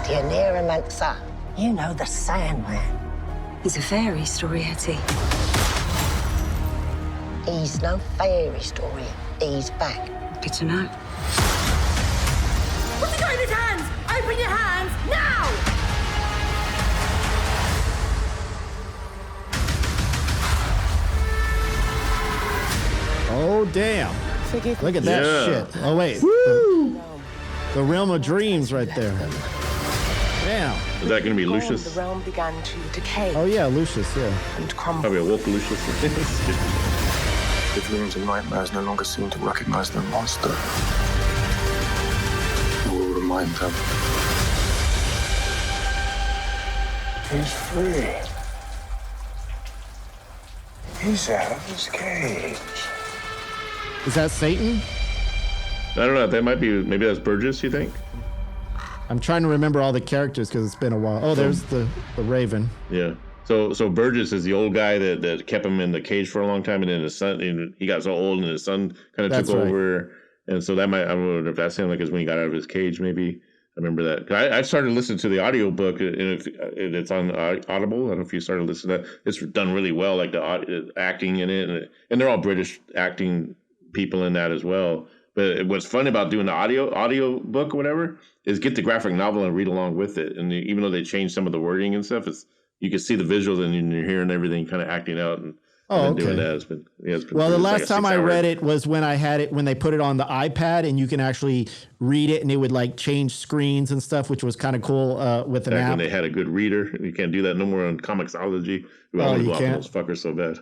the Neuromancer. You know the Sandman. It's a fairy story, Etty. He's no fairy story. He's back. Good to know. What's he got in his hands? Open your hands, now! Oh, damn. Look at that shit. Oh, wait. The realm of dreams right there. Damn. Is that going to be Lucius? The realm began to decay Oh, yeah, Lucius, yeah. and crumble. Probably a wolf Lucius. The dreams and nightmares no longer seem to recognize their monster. You will remind them. He's free. He's out of his cage. Is that Satan? I don't know. That might be, maybe that's Burgess, you think? I'm trying to remember all the characters because it's been a while. Oh, there's the Raven. Yeah. So Burgess is the old guy that kept him in the cage for a long time, and then his son, and he got so old, and his son kind of took over. And so that might, I don't know if that's him, like, is when he got out of his cage, maybe. I remember that. I started listening to the audiobook, and it's on Audible. I don't know if you started listening to that. It's done really well, like the acting in it, and they're all British acting people in that as well. But what's fun about doing the audio book or whatever is get the graphic novel and read along with it. And even though they changed some of the wording and stuff, you can see the visuals and you're hearing everything kind of acting out and doing that. It's been well, the last like time I read it was when when they put it on the iPad and you can actually read it and it would like change screens and stuff, which was kind of cool with an app. When they had a good reader. You can't do that no more on Comixology. Oh, you can't? Those fuckers so bad.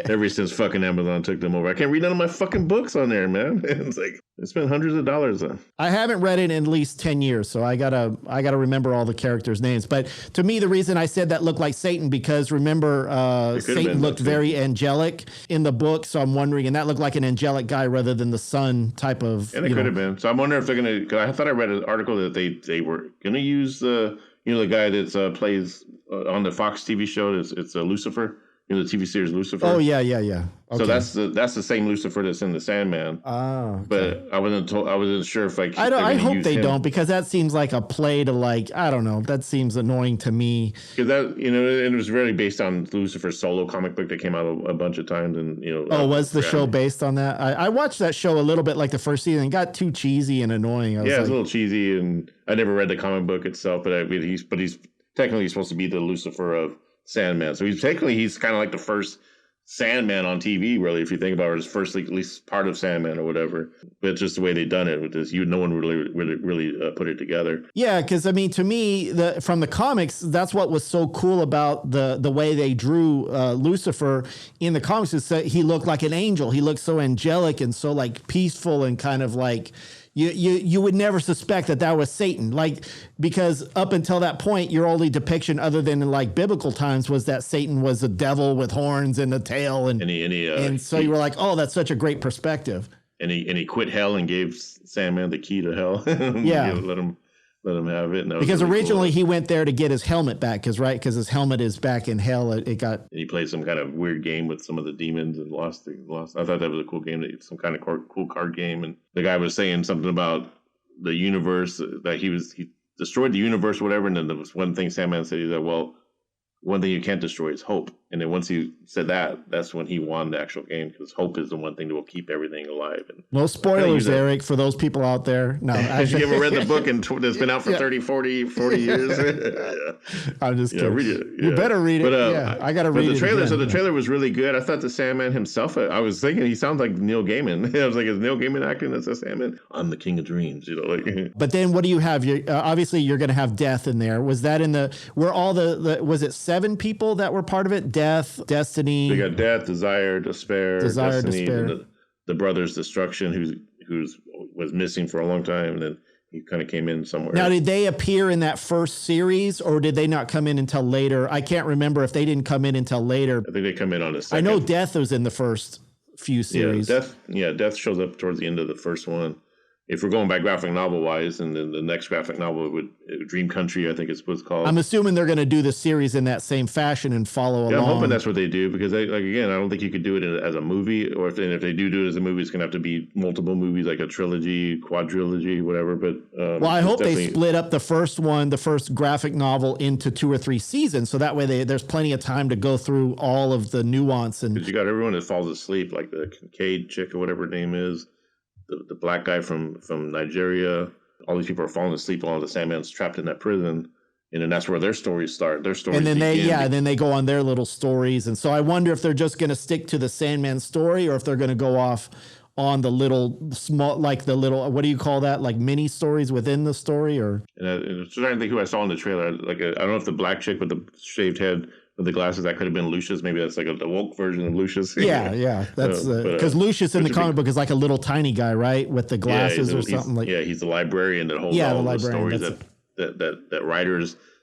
Ever since fucking Amazon took them over, I can't read none of my fucking books on there, man. It's like I spent hundreds of dollars on. I haven't read it in at least 10 years, so I gotta remember all the characters' names. But to me, the reason I said that looked like Satan because remember Satan looked very angelic in the book, so I'm wondering, and that looked like an angelic guy rather than the sun type of. And it could have been. So I'm wondering if they're gonna. Cause I thought I read an article that they were gonna use the guy that plays on the Fox TV show. It's Lucifer. The TV series Lucifer. Oh yeah. Okay. So that's the same Lucifer that's in the Sandman. Oh. Okay. But I wasn't sure if like I hope they don't, because that seems like a play to like, I don't know, that seems annoying to me. Because that it was really based on Lucifer's solo comic book that came out a bunch of times, and was the show based on that? I watched that show a little bit, like the first season. It got too cheesy and annoying. It's a little cheesy, and I never read the comic book itself, but he's technically supposed to be the Lucifer of Sandman. So he's kind of like the first Sandman on TV, really, if you think about it, his first, like, at least part of Sandman or whatever. But it's just the way they done it with this. No one really put it together. Yeah, because I mean, to me, from the comics, that's what was so cool about the way they drew Lucifer in the comics, is that he looked like an angel. He looked so angelic and so like peaceful and kind of like. You would never suspect that was Satan, like, because up until that point, your only depiction, other than in like biblical times, was that Satan was a devil with horns and a tail, and so you were like, oh, that's such a great perspective. And he quit hell and gave Sandman the key to hell. Yeah, let him let him have it. And because really originally he went there to get his helmet back, because his helmet is back in hell. It got. And he played some kind of weird game with some of the demons and lost. I thought that was a cool game, some kind of cool card game. And the guy was saying something about the universe, that he destroyed the universe, or whatever. And then there was one thing Sandman said. He said, "Well, one thing you can't destroy is hope." And then once he said that, that's when he won the actual game, because hope is the one thing that will keep everything alive. And no spoilers, Eric, for those people out there. No, actually, you ever read the book and it's been out for 30, 40 years? I'm just kidding. Read it. You better read it. But, I got to read the trailer. Again. So the trailer was really good. I thought the Sandman himself, I was thinking he sounds like Neil Gaiman. I was like, is Neil Gaiman acting as a Sandman? I'm the king of dreams, But then what do you have? Obviously, you're going to have death in there. Was that were all was it 7 people that were part of it? Death, Destiny. They got death, desire, despair, destiny, despair. And the brother's destruction, who was missing for a long time, and then he kind of came in somewhere. Now, did they appear in that first series, or did they not come in until later? I can't remember if they didn't come in until later. I think they come in on the second. I know Death was in the first few series. Death shows up towards the end of the first one. If we're going by graphic novel wise, and then the next graphic novel would Dream Country, I think it's what's called. I'm assuming they're going to do the series in that same fashion and follow along. I'm hoping that's what they do, because again, I don't think you could do it as a movie, or if they do it as a movie, it's going to have to be multiple movies, like a trilogy, quadrilogy, whatever. But well, I hope they split up the first graphic novel into 2 or 3 seasons, so that way there's plenty of time to go through all of the nuance. And because you got everyone that falls asleep, like the Kincaid chick or whatever her name is. The black guy from Nigeria, all these people are falling asleep while the Sandman's trapped in that prison, and then that's where their stories start. Their stories, and then then they go on their little stories. And so I wonder if they're just going to stick to the Sandman story, or if they're going to go off on the little small, like the little, what do you call that, like mini stories within the story, or? And I'm trying to think who I saw in the trailer. Like I don't know if the black chick with the shaved head with the glasses, that could have been Lucius. Maybe that's like the woke version of Lucius. Yeah. That's because Lucius in the comic book is like a little tiny guy, right, with the glasses or something like. Yeah, he's the librarian that holds all the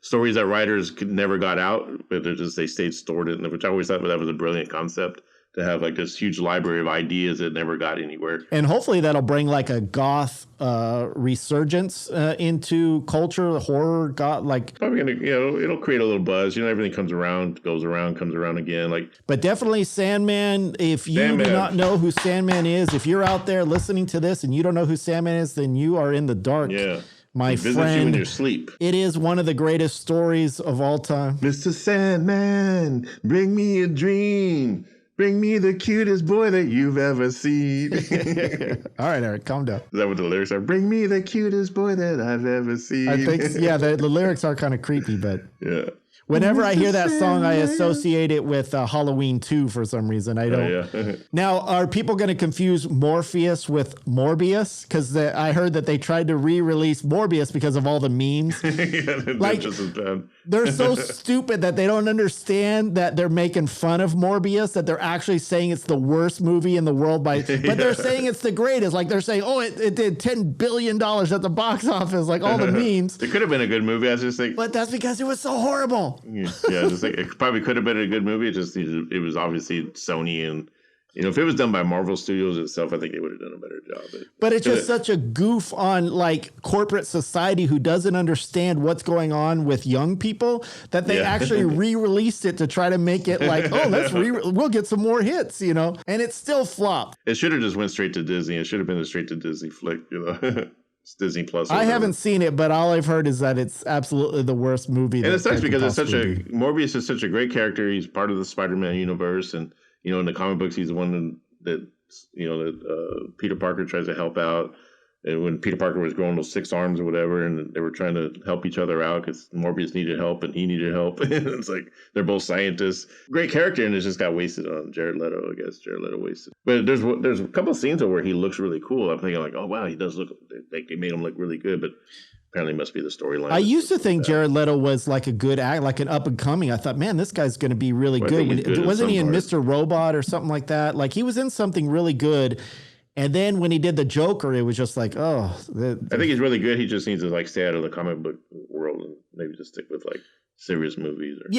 stories that writers never got out, but they stayed stored in, which I always thought that was a brilliant concept. To have like this huge library of ideas that never got anywhere. And hopefully that'll bring like a goth resurgence into culture, horror, goth, like. Probably gonna, it'll create a little buzz. Everything comes around, goes around, comes around again. Like. But definitely Sandman. If you do not know who Sandman is, if you're out there listening to this and you don't know who Sandman is, then you are in the dark. Yeah. My friend, you in your sleep. It is one of the greatest stories of all time. Mr. Sandman, bring me a dream. Bring me the cutest boy that you've ever seen. All right, Eric, calm down. Is that what the lyrics are? Bring me the cutest boy that I've ever seen. I think, the lyrics are kind of creepy, but yeah. Whenever I hear that song, I associate it with Halloween 2 for some reason. I don't. Oh, yeah. Now, are people going to confuse Morpheus with Morbius? Because I heard that they tried to re-release Morbius because of all the memes. Just as bad. They're so stupid that they don't understand that they're making fun of Morbius, that they're actually saying it's the worst movie in the world, but they're saying it's the greatest. Like they're saying, it did $10 billion at the box office, like all the memes. It could have been a good movie. I was just like, but that's because it was so horrible. Yeah, just like it probably could have been a good movie. It was obviously Sony, and if it was done by Marvel Studios itself, I think they would have done a better job. But it's just such a goof on like corporate society who doesn't understand what's going on with young people that they actually re-released it to try to make it like, we'll get some more hits, and it still flopped. It should have just went straight to Disney. It should have been a straight to Disney flick, It's Disney Plus. I haven't seen it, but all I've heard is that it's absolutely the worst movie. And it sucks because Morbius is such a great character. He's part of the Spider-Man universe, and in the comic books, he's the one that Peter Parker tries to help out. And when Peter Parker was growing those 6 arms or whatever, and they were trying to help each other out because Morbius needed help and he needed help. And it's like they're both scientists. Great character, and it just got wasted on Jared Leto. I guess Jared Leto wasted. But there's a couple of scenes where he looks really cool. I'm thinking like, oh wow, he does look. They made him look really good, but apparently must be the storyline. I used to think Jared Leto was like a good act, like an up and coming. I thought, man, this guy's going to be really good. Wasn't he in Mr. Robot or something like that? Like he was in something really good. And then when he did the Joker, it was just like, I think he's really good. He just needs to like stay out of the comic book world and maybe just stick with like serious movies. Or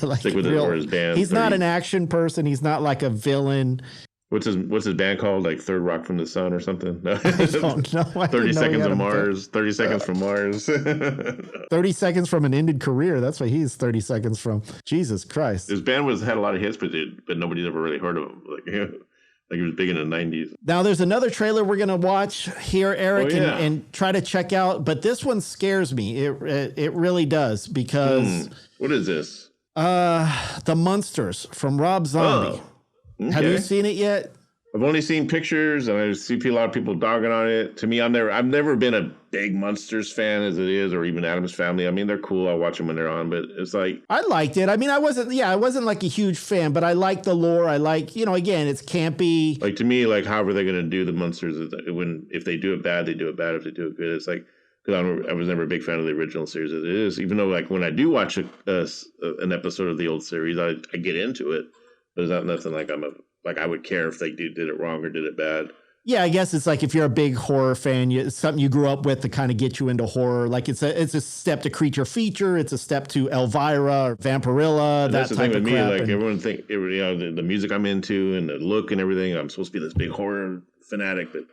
like stick with or his band. He's not an action person. He's not like a villain. What's his band called? Like Third Rock from the Sun or something? No. I don't know. 30 Seconds of Mars. 30 Seconds from Mars. 30 seconds from an ended career. That's what he's 30 seconds from. Jesus Christ. His band had a lot of hits, but nobody's ever really heard of him. Like he was big in the 90s. Now there's another trailer we're gonna watch here, Eric, and try to check out. But this one scares me. It really does because what is this? The Munsters from Rob Zombie. Oh, okay. Have you seen it yet? I've only seen pictures, and I see a lot of people dogging on it. To me, I've never been a big Munsters fan as it is, or even Addams Family. I mean, they're cool. I'll watch them when they're on, but it's like I liked it. I mean, I wasn't like a huge fan, but I like the lore. I like, again, it's campy. Like to me, like however they're gonna do the Munsters, if they do it bad, they do it bad. If they do it good, it's like because I was never a big fan of the original series as it is. Even though like when I do watch an episode of the old series, I get into it. But it's not nothing like I would care if they did it wrong or did it bad. Yeah, I guess it's like if you're a big horror fan, it's something you grew up with to kind of get you into horror. Like it's a step to Creature Feature, it's a step to Elvira or Vampirilla. And that that's the type thing of with me. crap. Like everyone think, the music I'm into and the look and everything. I'm supposed to be this big horror fanatic, but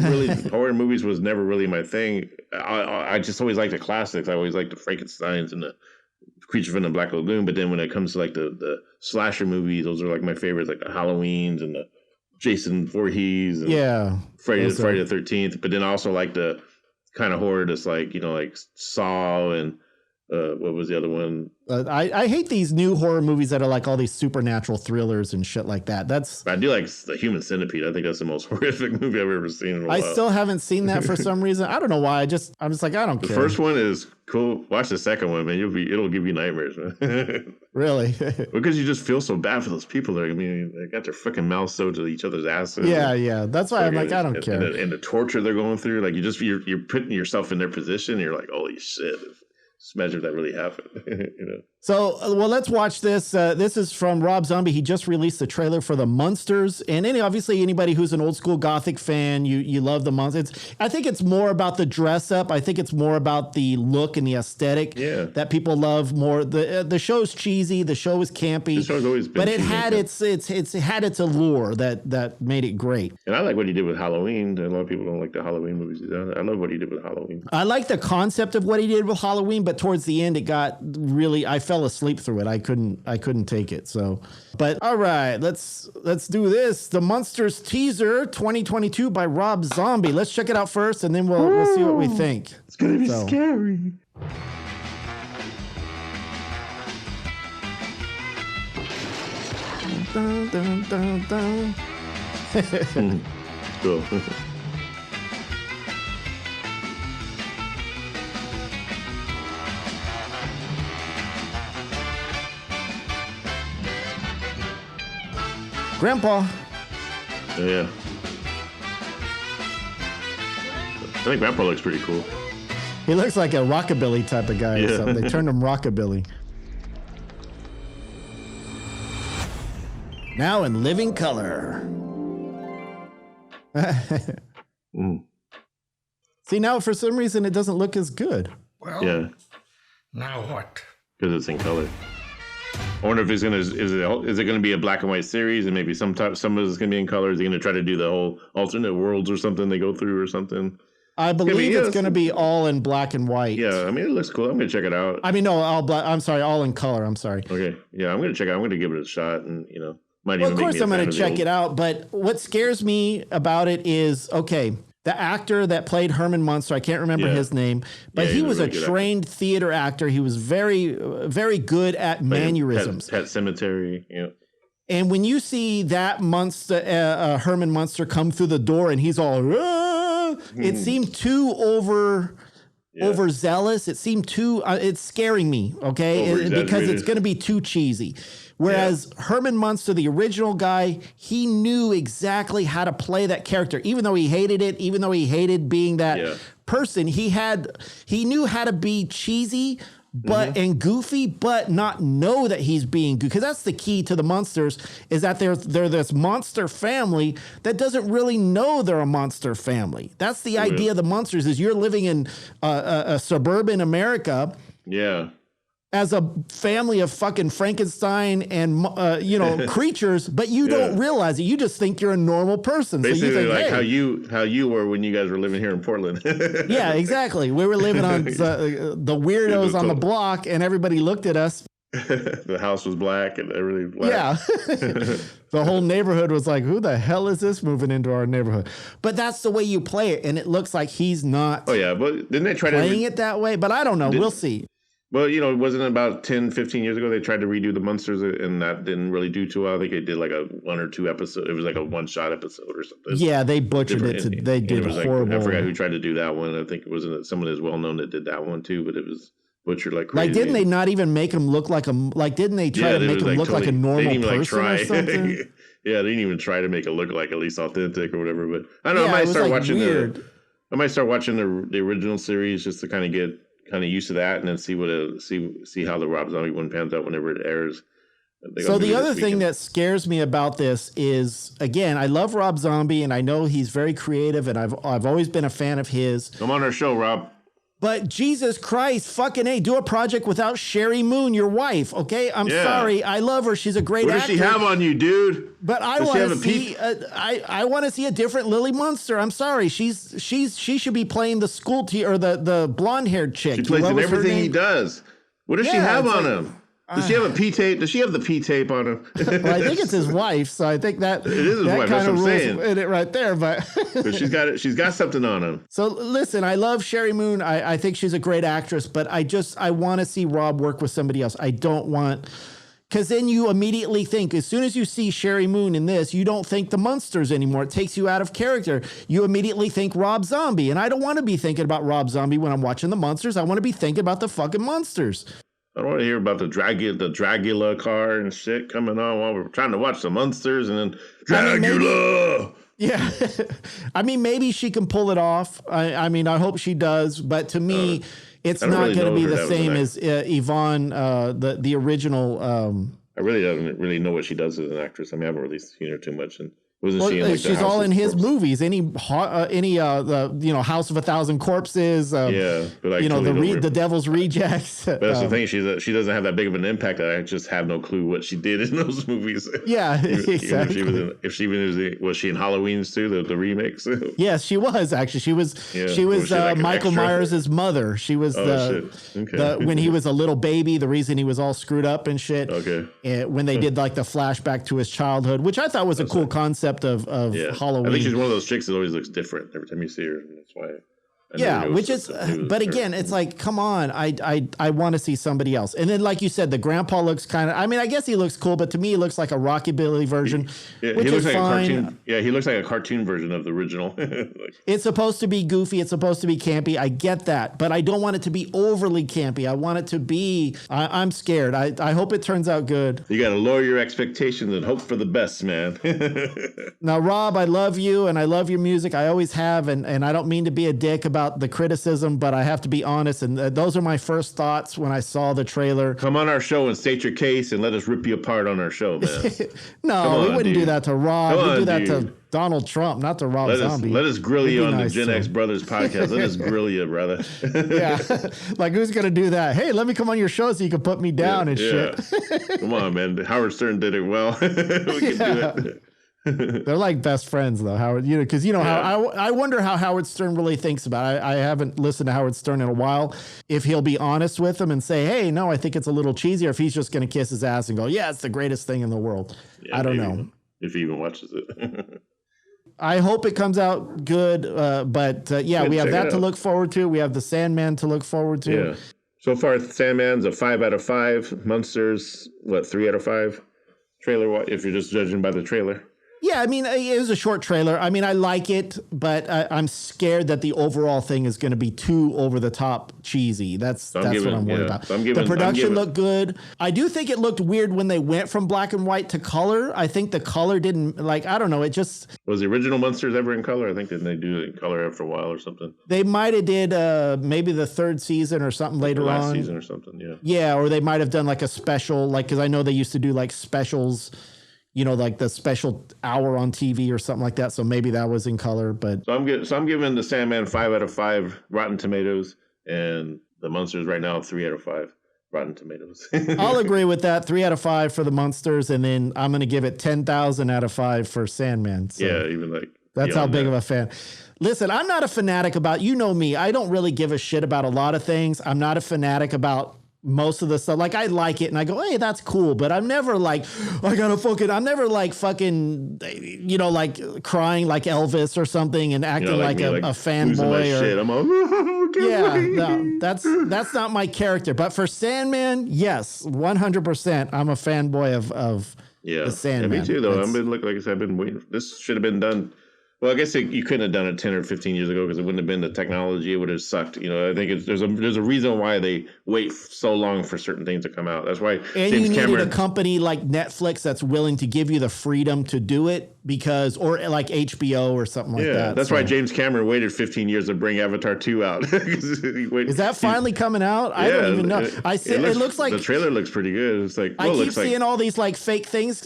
really horror movies was never really my thing. I just always liked the classics. I always liked the Frankensteins and the Creature from the Black Lagoon. But then when it comes to like the slasher movies, those are like my favorites, like the Halloweens and the Jason Voorhees and Friday the 13th. But then I also like the kind of horror that's like, like Saw and what was the other one? I hate these new horror movies that are like all these supernatural thrillers and shit like that. I do like the Human Centipede. I think that's the most horrific movie I've ever seen in a while. I still haven't seen that for some reason. I don't know why. I'm just like, I don't care. The first one is cool. Watch the second one, man. It'll give you nightmares, man. Really? Because you just feel so bad for those people. I mean, they got their freaking mouths sewed to each other's asses. Yeah. That's why I'm like, I don't care. And the torture they're going through, like you're putting yourself in their position. And you're like, holy shit. Just imagine if that really happened. So, well, let's watch this. This is from Rob Zombie. He just released the trailer for The Munsters. And obviously anybody who's an old school Gothic fan, you love The Munsters. I think it's more about the dress up. I think it's more about the look and the aesthetic that people love more. The show's cheesy. The show is campy. The show's always been, but it had it had its allure that made it great. And I like what he did with Halloween. A lot of people don't like the Halloween movies. I love what he did with Halloween. I like the concept of what he did with Halloween, but towards the end, it got really. I fell asleep through it. I couldn't take it. So, but all right, let's do this. The Munsters teaser 2022 by Rob Zombie. Let's check it out first, and then we'll see what we think. It's gonna be scary. Dun, dun, dun, dun. Cool. Grandpa. Yeah. I think Grandpa looks pretty cool. He looks like a rockabilly type of guy or something. They turned him rockabilly. Now in living color. See, now for some reason it doesn't look as good. Well, now what? Because it's in color. I wonder if is it gonna be a black and white series, and maybe some of it's gonna be in color. Is he gonna try to do the whole alternate worlds or something they go through or something? I believe it's gonna be all in black and white. Yeah, I mean it looks cool. I'm gonna check it out. I mean, no, all black. I'm sorry, all in color. I'm sorry. Okay, yeah, I'm gonna check it out. I'm gonna give it a shot, and might well, even. Of course, I'm gonna check it out. But what scares me about it is the actor that played Herman Munster, I can't remember his name, but he was a trained theater actor. He was very, very good at mannerisms. Pet Cemetery, And when you see that Munster, Herman Munster come through the door and he's all, it seemed too overzealous. It seemed too, it's scaring me, because it's going to be too cheesy. Whereas Herman Munster, the original guy, he knew exactly how to play that character. Even though he hated it, even though he hated being that person, he knew how to be cheesy and goofy, but not know that he's being goofy. Because that's the key to the Munsters, is that they're this monster family that doesn't really know they're a monster family. That's the idea of the Munsters, is you're living in a suburban America. Yeah. as a family of fucking Frankenstein and creatures, but you don't realize it. You just think you're a normal person. Basically, so you think, like hey, how you were when you guys were living here in Portland. Yeah, exactly. We were living on the weirdos on the block, and everybody looked at us. The house was black and everything black. Yeah. The whole neighborhood was like, who the hell is this moving into our neighborhood? But that's the way you play it, and it looks like he's not but didn't they try playing it that way? But I don't know. We'll see. Well, it wasn't about 10, 15 years ago they tried to redo the Munsters, and that didn't really do too well. I think they did like a 1 or 2 episode. It was like a one-shot episode or something. Yeah, they butchered it. They did horrible. I forgot who tried to do that one. I think it wasn't someone as well-known that did that one too, but it was butchered like crazy. Like, didn't they not even make him look like didn't they try to make him look like a normal person or something? Yeah, they didn't even try to make it look like at least authentic or whatever. But I don't know. I might start watching the original series just to kind of get used to that, and then see how the Rob Zombie one pans out whenever it airs. So the other thing that scares me about this is, again, I love Rob Zombie, and I know he's very creative, and I've always been a fan of his. Come on our show, Rob. But Jesus Christ, fucking A, do a project without Sherry Moon, your wife, okay? I'm sorry. I love her. She's a great actress. What does she have on you, dude? But I want to see I want to see a different Lily Munster. I'm sorry. She should be playing the school or the blonde-haired chick. She plays in everything he does. What does she have on him? Does she have a P tape? Does she have the P tape on him? Well, I think it's his wife, so I think that it is his wife. That's what I'm saying. In it right there, but she's got it. She's got something on him. So listen, I love Sherry Moon. I think she's a great actress, but I want to see Rob work with somebody else. I don't want, because then you immediately think, as soon as you see Sherry Moon in this, you don't think the Munsters anymore. It takes you out of character. You immediately think Rob Zombie, and I don't want to be thinking about Rob Zombie when I'm watching the Munsters. I want to be thinking about the fucking Munsters. I don't want to hear about the Dragula car and shit coming on while we're trying to watch the Munsters and then Dragula. I mean, maybe she can pull it off. I mean, I hope she does. But to me, it's not going to be the same as Yvonne, the original. I really don't know what she does as an actress. I mean, I haven't really seen her too much. And wasn't she in, like, she's all in his movies. Any the House of a Thousand Corpses. But the Devil's Rejects. But that's the thing. She doesn't have that big of an impact. That I just have no clue what she did in those movies. Yeah, exactly. If she was she in Halloween's too, the remakes? Yes, she was actually. She was like Michael Myers' mother. She was when he was a little baby. The reason he was all screwed up and shit. Okay. And when they did like the flashback to his childhood, which I thought was a cool concept of Halloween. I think she's one of those chicks that always looks different every time you see her. That's why. But again, it's like, come on, I want to see somebody else. And then, like you said, the grandpa looks kind of, I mean, I guess he looks cool, but to me, he looks like a rockabilly version, which he looks is like fine. A cartoon. Yeah, he looks like a cartoon version of the original. It's supposed to be goofy. It's supposed to be campy. I get that, but I don't want it to be overly campy. I want it to be, I'm scared. I hope it turns out good. You got to lower your expectations and hope for the best, man. Now, Rob, I love you and I love your music. I always have, and I don't mean to be a dick about the criticism, but I have to be honest, and those are my first thoughts when I saw the trailer. Come on our show and state your case and let us rip you apart on our show, man. No, we wouldn't do that to Rob. We'd do that to Donald Trump, not to Rob Zombie. Let us grill you on the Gen X Brothers podcast. Let us grill you, brother. Yeah. Like, who's going to do that? Hey, let me come on your show so you can put me down and shit. Come on, man. Howard Stern did it well. We can do it. They're like best friends, though, Howard. Because how I wonder how Howard Stern really thinks about it. I haven't listened to Howard Stern in a while. If he'll be honest with him and say, "Hey, no, I think it's a little cheesy," or if he's just going to kiss his ass and go, "Yeah, it's the greatest thing in the world." I don't know if he even watches it. I hope it comes out good, but we have that to look forward to. We have the Sandman to look forward to. Yeah. So far, Sandman's a 5 out of 5. Munsters, 3 out of 5? Trailer, if you're just judging by the trailer. Yeah, I mean, it was a short trailer. I mean, I like it, but I'm scared that the overall thing is going to be too over the top cheesy. That's what I'm worried about. The production looked good. I do think it looked weird when they went from black and white to color. I think the color didn't, I don't know. It just... Was the original Munsters ever in color? I think didn't they do it in color after a while or something? They might have did maybe the third season or something later on. Last season or something, yeah. Yeah, or they might have done like a special, because I know they used to do like specials, like the special hour on TV or something like that. So maybe that was in color, but so I'm giving the Sandman 5 out of 5 Rotten Tomatoes, and the Munsters right now 3 out of 5. Rotten Tomatoes. I'll agree with that. 3 out of 5 for the Munsters, and then I'm going to give it 10,000 out of 5 for Sandman. So yeah, even like that's how big of a fan. Listen, I'm not a fanatic about, you know me, I don't really give a shit about a lot of things. I'm not a fanatic about most of the stuff. Like, I like it and I go, hey, that's cool. But I'm never like, I'm never like fucking, you know, like crying like Elvis or something and acting like a fanboy. Shit. I'm all, no, that's not my character. But for Sandman, yes, 100%. I'm a fanboy of the Sandman. Yeah, me too, though. I've been, like I said, I've been waiting. This should have been done. Well, I guess you couldn't have done it 10 or 15 years ago because it wouldn't have been the technology. It would have sucked. You know, I think there's a reason why they wait so long for certain things to come out. That's why and James you needed Cameron, a company like Netflix that's willing to give you the freedom to do it or like HBO or something like that. Yeah, that's why James Cameron waited 15 years to bring Avatar 2 out. Is that finally coming out? I don't even know. It looks like the trailer looks pretty good. It's like I keep seeing all these like fake things,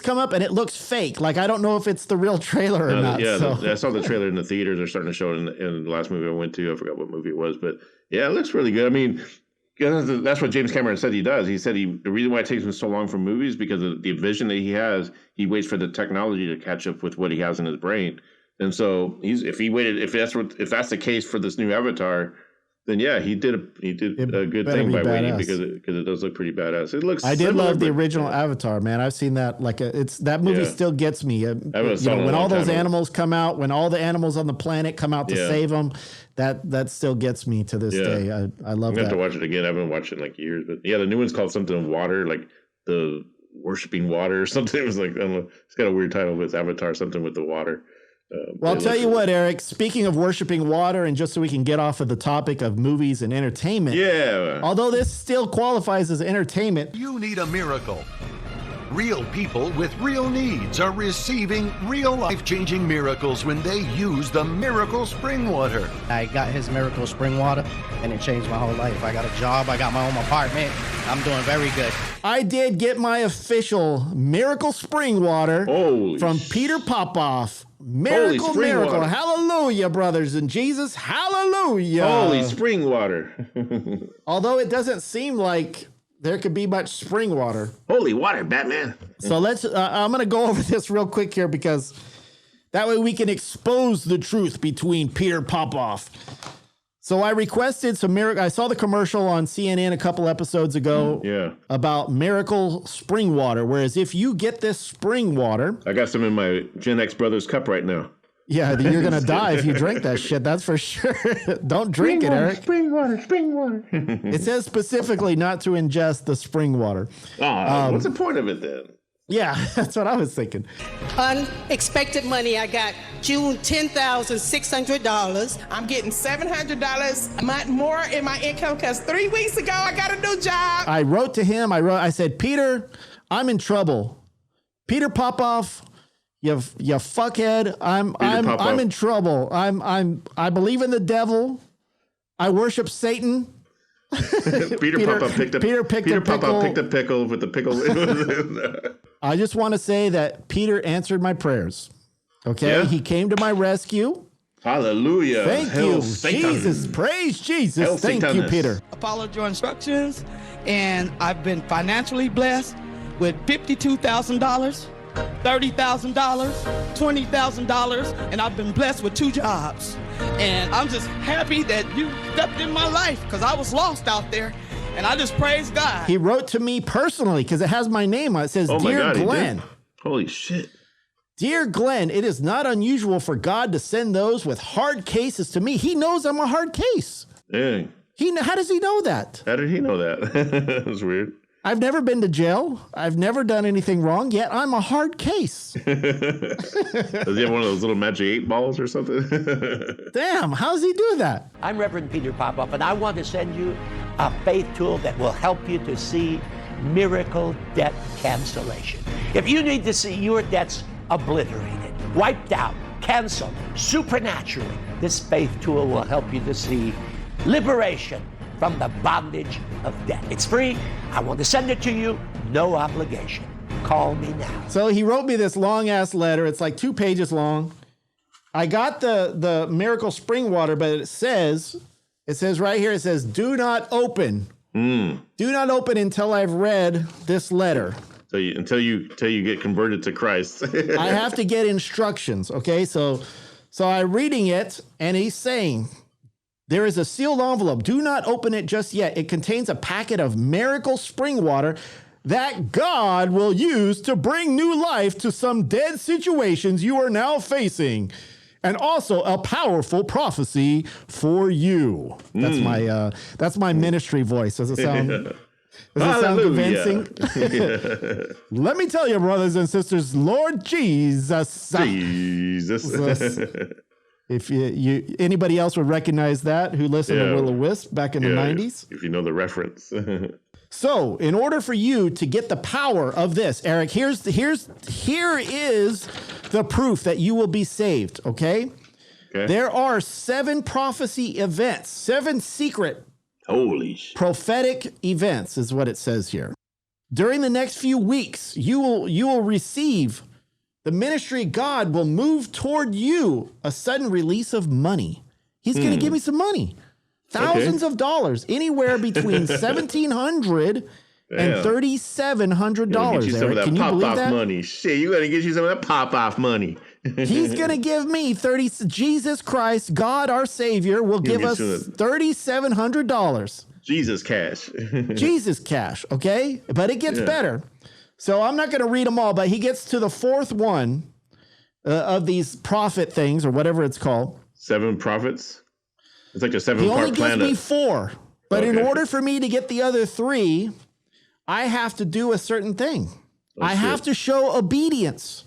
come up, and it looks fake. Like I don't know if it's the real trailer or not. Yeah, so. I saw the trailer in the theaters. They're starting to show it in the last movie I went to. I forgot what movie it was, but yeah, it looks really good. I mean, that's what James Cameron said he does. He said the reason why it takes him so long for movies because of the vision that he has. He waits for the technology to catch up with what he has in his brain, and so if that's the case for this new Avatar, then yeah, he did a good thing by waiting because it does look pretty badass. It looks. I did love the original Avatar, man. I've seen that. That movie still gets me. When all those animals come out, when all the animals on the planet come out to save them, that still gets me to this day. I love that. I have to watch it again. I haven't watched it in like years, but yeah, the new one's called something water, like the worshipping water or something. It was like I don't know. It's got a weird title, but it's Avatar something with the water. Well, I'll tell you what, Eric, speaking of worshiping water, and just so we can get off of the topic of movies and entertainment, although this still qualifies as entertainment. You need a miracle. Real people with real needs are receiving real life-changing miracles when they use the Miracle Spring Water. I got his Miracle Spring Water, and it changed my whole life. I got a job. I got my own apartment. I'm doing very good. I did get my official Miracle Spring Water from Peter Popoff. Miracle. Water. Hallelujah, brothers and Jesus. Hallelujah. Holy spring water. Although it doesn't seem like there could be much spring water. Holy water, Batman. So I'm going to go over this real quick here because that way we can expose the truth between Peter Popoff. So I requested some miracle. I saw the commercial on CNN a couple episodes ago about Miracle Spring Water. Whereas if you get this spring water, I got some in my Gen X Brothers cup right now. Yeah, you're going to die if you drink that shit. That's for sure. Don't drink it, Eric. Spring water. It says specifically not to ingest the spring water. What's the point of it then? Yeah, that's what I was thinking. Unexpected money. I got June $10,600. I'm getting $700 a month more in my income because 3 weeks ago I got a new job. I wrote to him. I said, Peter, I'm in trouble. Peter Popoff, you fuckhead. I'm in trouble. I believe in the devil. I worship Satan. Peter Popoff picked a pickle with the pickle. I just want to say that Peter answered my prayers. Okay, he came to my rescue. Hallelujah! Thank you, Jesus. Praise Jesus. Thank you, Peter. I followed your instructions, and I've been financially blessed with $52,000, $30,000, $20,000, and I've been blessed with 2 jobs. And I'm just happy that you stepped in my life because I was lost out there. And I just praise God. He wrote to me personally because it has my name on it. It says, Dear Glenn. Holy shit. Dear Glenn, it is not unusual for God to send those with hard cases to me. He knows I'm a hard case. Dang. How does he know that? How did he know that? That's weird. I've never been to jail. I've never done anything wrong, yet I'm a hard case. Does he have one of those little magic 8 balls or something? Damn, how's he do that? I'm Reverend Peter Popoff, and I want to send you a faith tool that will help you to see miracle debt cancellation. If you need to see your debts obliterated, wiped out, canceled, supernaturally, this faith tool will help you to see liberation from the bondage of debt. It's free. I want to send it to you. No obligation. Call me now. So he wrote me this long ass letter. It's like 2 pages long. I got the Miracle Spring Water, but it says right here, it says, do not open Do not open until I've read this letter. So until you get converted to Christ. I have to get instructions. Okay, so I'm reading it, and he's saying, there is a sealed envelope. Do not open it just yet. It contains a packet of miracle spring water that God will use to bring new life to some dead situations you are now facing. And also a powerful prophecy for you. That's my ministry voice. Does it sound, convincing? Let me tell you, brothers and sisters, Lord Jesus. If you anybody else would recognize that who listened to Will o' Wisp back in the 90s? If you know the reference. So, in order for you to get the power of this, Eric, here is the proof that you will be saved, okay? There are 7 prophecy events, 7 secret prophetic events is what it says here. During the next few weeks, you will receive, the ministry of God will move toward you a sudden release of money. He's going to give me some money. Thousands of dollars, anywhere between $1,700 and $3,700. Some of that Can you believe that? Money. Shit, you got to get you some of that Popoff money. He's going to give me Jesus Christ, God our Savior, will give us $3,700. Jesus cash. Jesus cash, okay? But it gets better. So I'm not going to read them all, but he gets to the 4th one of these prophet things, or whatever it's called. 7 prophets? It's like a 7-part planet. He only gives me 4. But in order for me to get the other 3, I have to do a certain thing. I have to show obedience.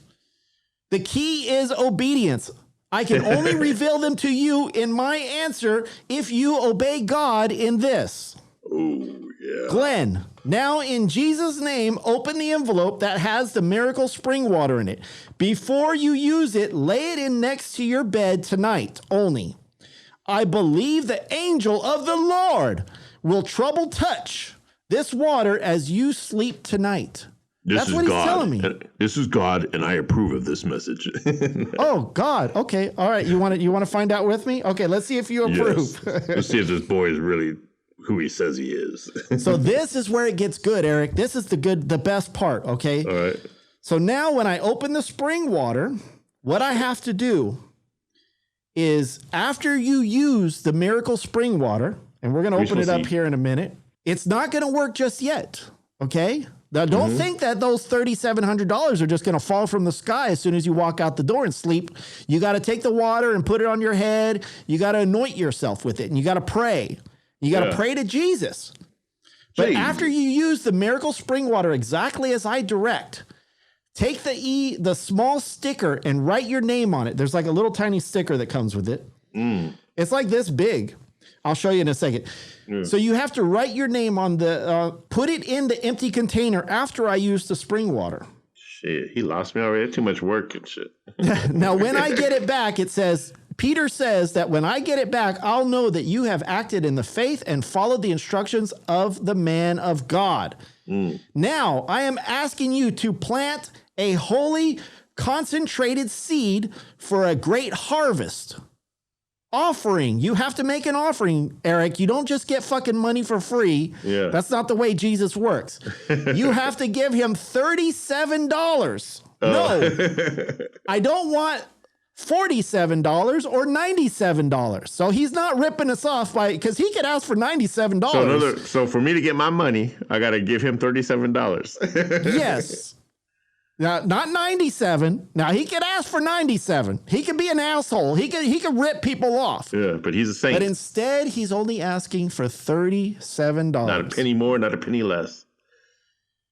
The key is obedience. I can only reveal them to you in my answer if you obey God in this. Glenn, now in Jesus' name, open the envelope that has the miracle spring water in it. Before you use it, lay it in next to your bed tonight only. I believe the angel of the Lord will trouble touch this water as you sleep tonight. That's what he's telling me. This is God, and I approve of this message. Oh, God. Okay. All right. You want to find out with me? Okay. Let's see if you approve. Yes. Let's see if this boy is really who he says he is. So this is where it gets good, Eric. This is the best part. Okay. All right. So now when I open the spring water, what I have to do is after you use the miracle spring water, and we're going to open it up here in a minute, it's not going to work just yet. Okay. Now, don't think that those $3,700 are just going to fall from the sky as soon as you walk out the door and sleep. You got to take the water and put it on your head. You got to anoint yourself with it, and you got to pray. You got to pray to Jesus. But after you use the miracle spring water exactly as I direct, take the small sticker and write your name on it. There's like a little tiny sticker that comes with it. It's like this big. I'll show you in a second. So you have to write your name on put it in the empty container after I use the spring water. Shit, he lost me already. Too much work and shit. Now, when I get it back, Peter says that when I get it back, I'll know that you have acted in the faith and followed the instructions of the man of God. Now, I am asking you to plant a holy, concentrated seed for a great harvest. Offering. You have to make an offering, Eric. You don't just get fucking money for free. Yeah. That's not the way Jesus works. You have to give him $37. No, I don't want $47 or $97. So he's not ripping us off because he could ask for $97. So for me to get my money, I got to give him $37. Yes. Now, not 97. Now, he could ask for 97. He could be an asshole. He could rip people off. Yeah, but he's a saint. But instead, he's only asking for $37. Not a penny more, not a penny less.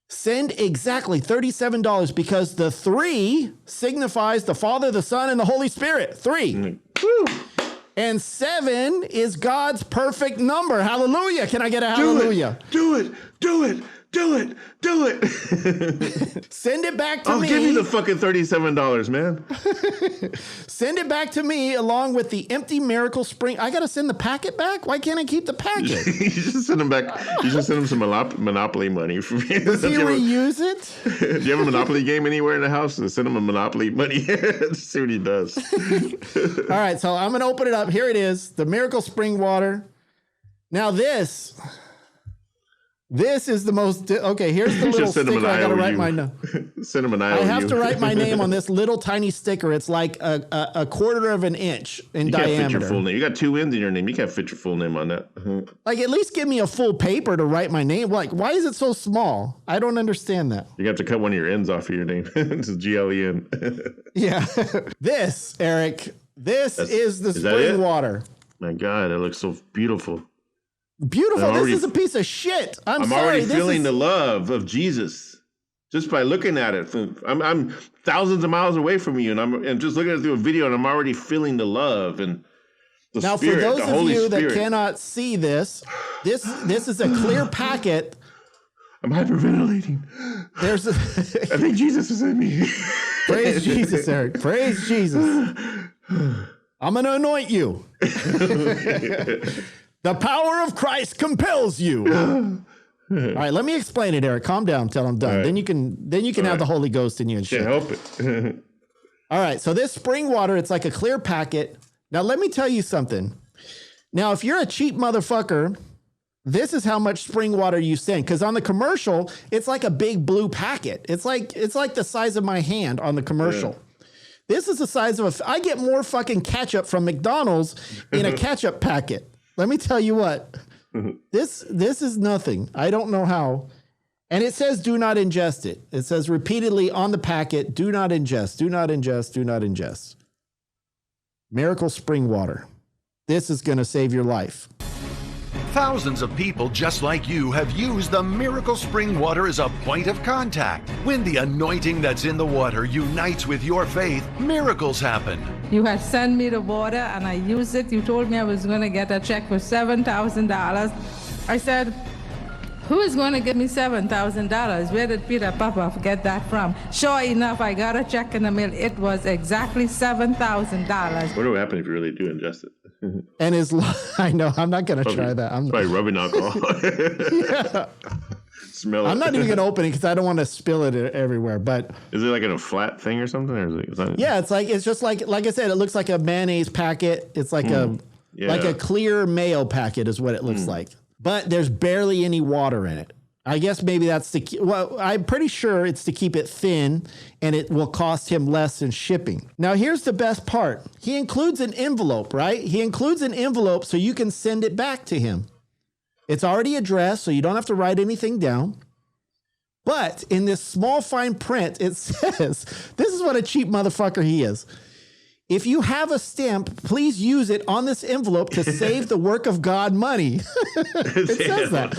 Send exactly $37 because the 3 signifies the Father, the Son, and the Holy Spirit. 3. And 7 is God's perfect number. Hallelujah. Can I get a hallelujah? Do it. Send it back to me. I'll give you the fucking $37, man. Send it back to me along with the empty miracle spring. I got to send the packet back? Why can't I keep the packet? You just send him back. You just send him some Monopoly money. Does he reuse it? Do you have a Monopoly game anywhere in the house? Send him a Monopoly money. See what he does. All right, so I'm going to open it up. Here it is, the miracle spring water. Now this This is the most. Okay, here's the little sticker. I got to write my name. Send him an IOU. I have to write my name on this little tiny sticker. It's like a quarter of an inch in diameter. You can't fit your full name. You got 2 ends in your name. You can't fit your full name on that. Like, at least give me a full paper to write my name. Like, why is it so small? I don't understand that. You have to cut one of your ends off of your name. It's GLEN. Yeah. This, Eric, is the spring water. My God, it looks so beautiful. Beautiful. This is a piece of shit. I'm sorry. Already feeling the love of Jesus just by looking at it. I'm thousands of miles away from you, and I'm just looking at it through a video, and I'm already feeling the love and the now, Spirit, for those the of Holy you Spirit. that cannot see this is a clear packet. I'm hyperventilating. I think Jesus is in me. Praise Jesus, Eric. Praise Jesus. I'm going to anoint you. The power of Christ compels you. All right, let me explain it, Eric. Calm down till I'm done. Right. Then you can have the Holy Ghost in you and shit. Can't help it. All right, so this spring water, it's like a clear packet. Now, let me tell you something. Now, if you're a cheap motherfucker, this is how much spring water you send. Because on the commercial, it's like a big blue packet. It's like the size of my hand on the commercial. Yeah. This is the size of I get more fucking ketchup from McDonald's in a ketchup packet. Let me tell you what, this is nothing. I don't know how. And it says do not ingest it. It says repeatedly on the packet, do not ingest, do not ingest, do not ingest. Miracle spring water. This is going to save your life. Thousands of people just like you have used the miracle spring water as a point of contact. When the anointing that's in the water unites with your faith, miracles happen. You had sent me the water and I used it. You told me I was going to get a check for $7,000. I said, who is going to give me $7,000? Where did Peter Popoff get that from? Sure enough, I got a check in the mail. It was exactly $7,000. What would happen if you really do ingest it? And I know, I'm not going to try that. I'm probably rubbing alcohol. Yeah. Smell it. I'm not even going to open it because I don't want to spill it everywhere. But is it like in a flat thing or something? Or is it? Yeah, it's just like I said, it looks like a mayonnaise packet. It's like like a clear mayo packet is what it looks like. But there's barely any water in it. I guess maybe that's I'm pretty sure it's to keep it thin and it will cost him less in shipping. Now, here's the best part. He includes an envelope, right? He includes an envelope so you can send it back to him. It's already addressed, so you don't have to write anything down. But in this small fine print, it says, this is what a cheap motherfucker he is. If you have a stamp, please use it on this envelope to save the work of God money. It says that.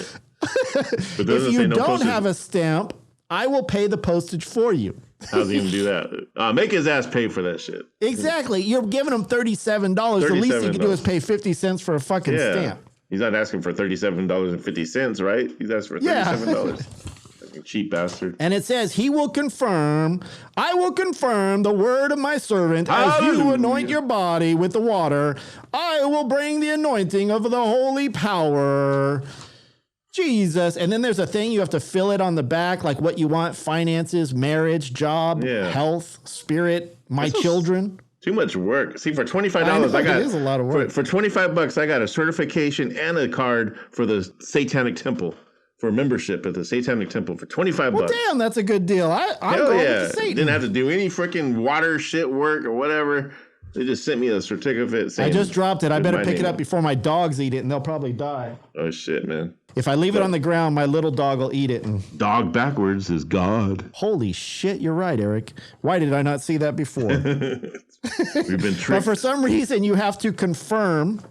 If you don't have a stamp, I will pay the postage for you. How's he even do that? Make his ass pay for that shit. Exactly. You're giving him $37. The least he can do is pay 50 cents for a fucking stamp. He's not asking for $37.50, right? He's asking for $37. Fucking cheap bastard. And it says, I will confirm the word of my servant. As you anoint your body with the water, I will bring the anointing of the holy power. Jesus. And then there's a thing you have to fill it on the back, like what you want: finances, marriage, job, health, spirit, children. Too much work. See, for $25, I got it is a lot of work. For $25, I got a certification and a card for the Satanic Temple, for membership at the Satanic Temple for $25. Well, damn, that's a good deal. I'm going with Satan. Didn't have to do any freaking water shit work or whatever. They just sent me a certificate saying, I just dropped it. I better pick it up before my dogs eat it, and they'll probably die. Oh, shit, man. If I leave it on the ground, my little dog will eat it. And dog backwards is God. Holy shit, you're right, Eric. Why did I not see that before? We've been tricked. But for some reason, you have to confirm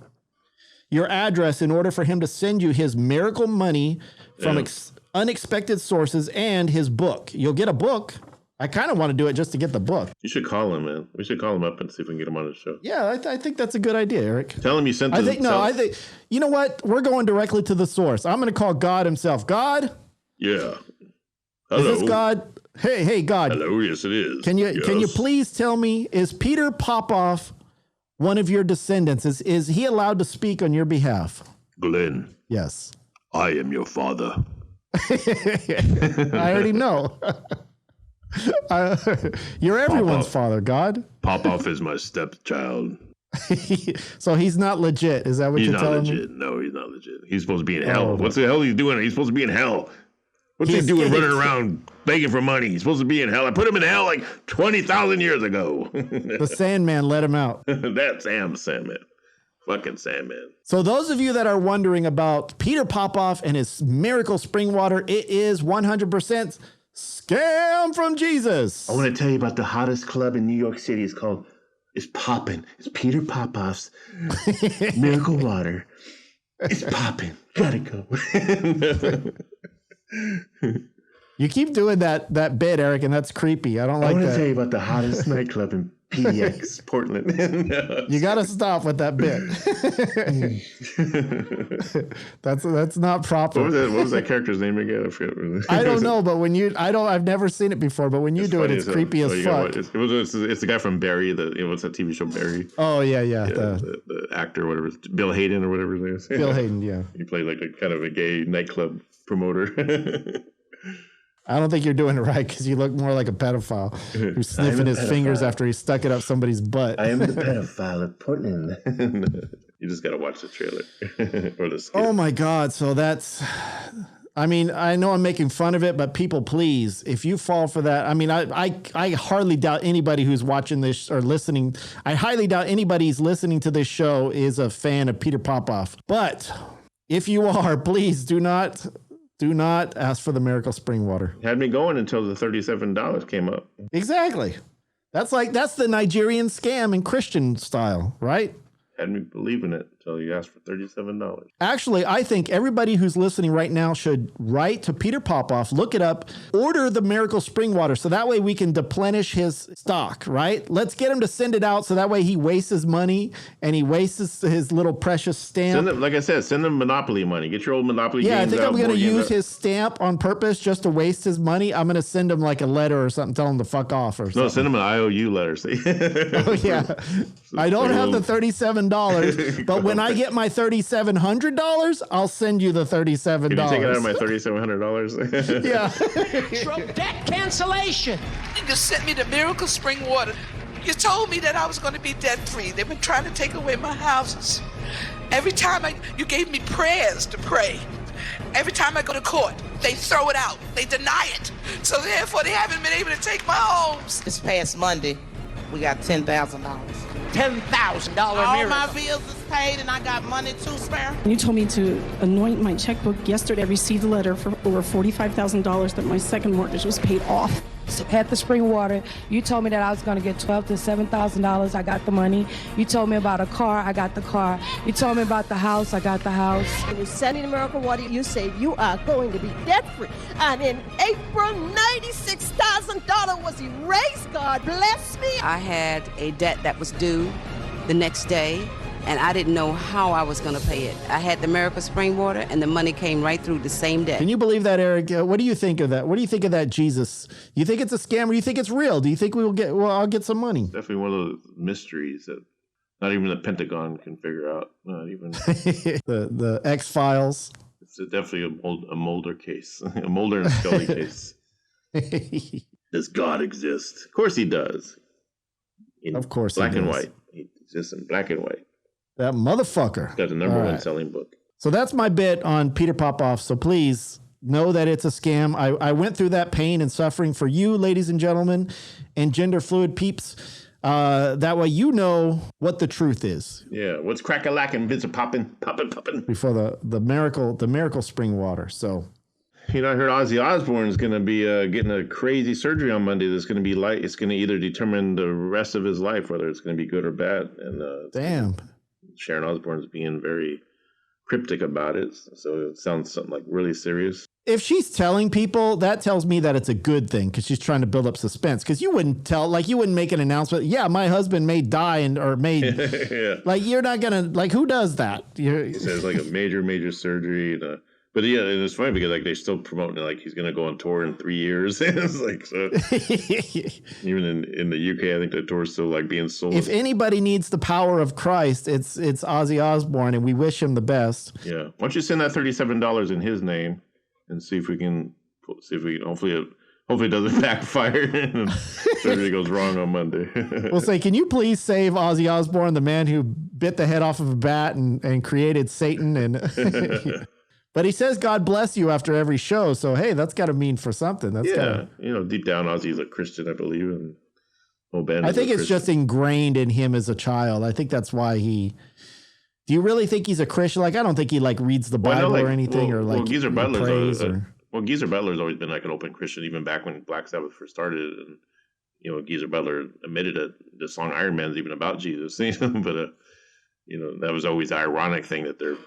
your address in order for him to send you his miracle money from unexpected sources and his book. You'll get a book. I kind of want to do it just to get the book. You should call him, man. We should call him up and see if we can get him on the show. Yeah, I think that's a good idea, Eric. Tell him you sent I think, you know what? We're going directly to the source. I'm going to call God himself. God? Yeah. Hello. Is this God? Hey, God. Hello, yes, it is. Can you please tell me, is Peter Popoff one of your descendants? Is he allowed to speak on your behalf? Glenn. Yes. I am your father. I already know. You're everyone's father, God. Popoff is my stepchild. So he's not legit. Is that what you're telling me? No, he's not legit. He's supposed to be in hell. What the hell is he doing? He's supposed to be in hell. What's he doing running around begging for money? He's supposed to be in hell. I put him in hell like 20,000 years ago. The Sandman let him out. That's Sandman. Fucking Sandman. So those of you that are wondering about Peter Popoff and his miracle spring water, it is 100% scam from Jesus. I want to tell you about the hottest club in New York City. It's popping. It's Peter Popoff's miracle water. It's popping. Gotta go. You keep doing that bit, Eric, and that's creepy. I don't like that. I want to tell you about the hottest nightclub in PDX, Portland. You got to stop with that bit. That's not proper. What was that character's name again? I forget. I don't know, but I've never seen it before, but when you do it, it's creepy as fuck. It's the guy from Barry, what's that TV show, Barry? Oh, yeah. The actor, whatever, Bill Hayden or whatever his name is. Bill Hayden, yeah. He played like a kind of a gay nightclub promoter. I don't think you're doing it right because you look more like a pedophile who's sniffing his fingers after he stuck it up somebody's butt. I am the pedophile of Portland. You just got to watch the trailer or the skit. Oh my God. So I know I'm making fun of it, but people, please, if you fall for that, I hardly doubt anybody who's watching this or listening. I highly doubt anybody who's listening to this show is a fan of Peter Popoff. But if you are, please do not ask for the miracle spring water. Had me going until the $37 came up. Exactly. That's the Nigerian scam in Christian style, right? Had me believing it until you asked for $37. Actually, I think everybody who's listening right now should write to Peter Popoff, look it up, order the miracle spring water so that way we can deplenish his stock, right? Let's get him to send it out so that way he wastes his money and he wastes his little precious stamp. Like I said, send him Monopoly money. Get your old Monopoly games out. Yeah, I think I'm going to use his stamp on purpose just to waste his money. I'm going to send him like a letter or something, tell him to fuck off or something. No, send him an IOU letter. See? Oh, yeah. I don't have the $37, but when I get my $3,700, I'll send you the $37. Can you take it out of my $3,700? Yeah. Trump debt cancellation. You just sent me the miracle spring water. You told me that I was going to be debt free. They've been trying to take away my houses. Every time you gave me prayers to pray. Every time I go to court, they throw it out. They deny it. So therefore, they haven't been able to take my homes. This past Monday, we got $10,000. $10,000 All miracle. my bills is paid and I got money to spare. You told me to anoint my checkbook yesterday. I received a letter for over $45,000 that my second mortgage was paid off. So at the spring water, you told me that I was going to get $12,000 to $7,000. I got the money. You told me about a car. I got the car. You told me about the house. I got the house. When you send me the miracle water, you say you are going to be debt-free. And in April, $96,000 was erased. God bless me. I had a debt that was due the next day, and I didn't know how I was going to pay it. I had the miracle spring water, and the money came right through the same day. Can you believe that, Eric? What do you think of that? What do you think of that, Jesus? You think it's a scam, or do you think it's real? Do you think I'll get some money? Definitely one of those mysteries that not even the Pentagon can figure out. Not even the X-Files. It's definitely a Mulder case, a Mulder and Scully case. Does God exist? Of course he does. Of course black he and does. white. He exists in black and white. That motherfucker. Got the number one selling book. So that's my bit on Peter Popoff. So please know that it's a scam. I went through that pain and suffering for you, ladies and gentlemen, and gender fluid peeps. That way you know what the truth is. Yeah, what's crack-a-lackin', bits of poppin'. Before the miracle spring water. So, you know, I heard Ozzy Osbourne's going to be getting a crazy surgery on Monday. That's going to be it's going to either determine the rest of his life whether it's going to be good or bad. And damn. Sharon Osbourne's being very cryptic about it, so it sounds something like really serious. If she's telling people, that tells me that it's a good thing because she's trying to build up suspense. Because you wouldn't make an announcement. Yeah, my husband may die yeah. Like you're not gonna who does that? He says like a major surgery. But yeah, and it's funny because like they're still promoting like he's gonna go on tour in 3 years. It's like so. Even in the UK, I think the tour's still like being sold. If anybody needs the power of Christ, it's Ozzy Osbourne, and we wish him the best. Yeah, why don't you send that $37 in his name and see if we can hopefully hopefully it doesn't backfire and everything goes wrong on Monday. We'll say, can you please save Ozzy Osbourne, the man who bit the head off of a bat and created Satan? And but he says, God bless you after every show. So, hey, that's got to mean for something. That's deep down, Ozzy's a Christian, I believe. And whole band I think it's just ingrained in him as a child. I think that's why do you really think he's a Christian? Like, I don't think he like reads the Bible or anything Geezer Butler's Geezer Butler's always been like an open Christian, even back when Black Sabbath first started. And, Geezer Butler admitted that the song Iron Man's even about Jesus. But, that was always the ironic thing that they're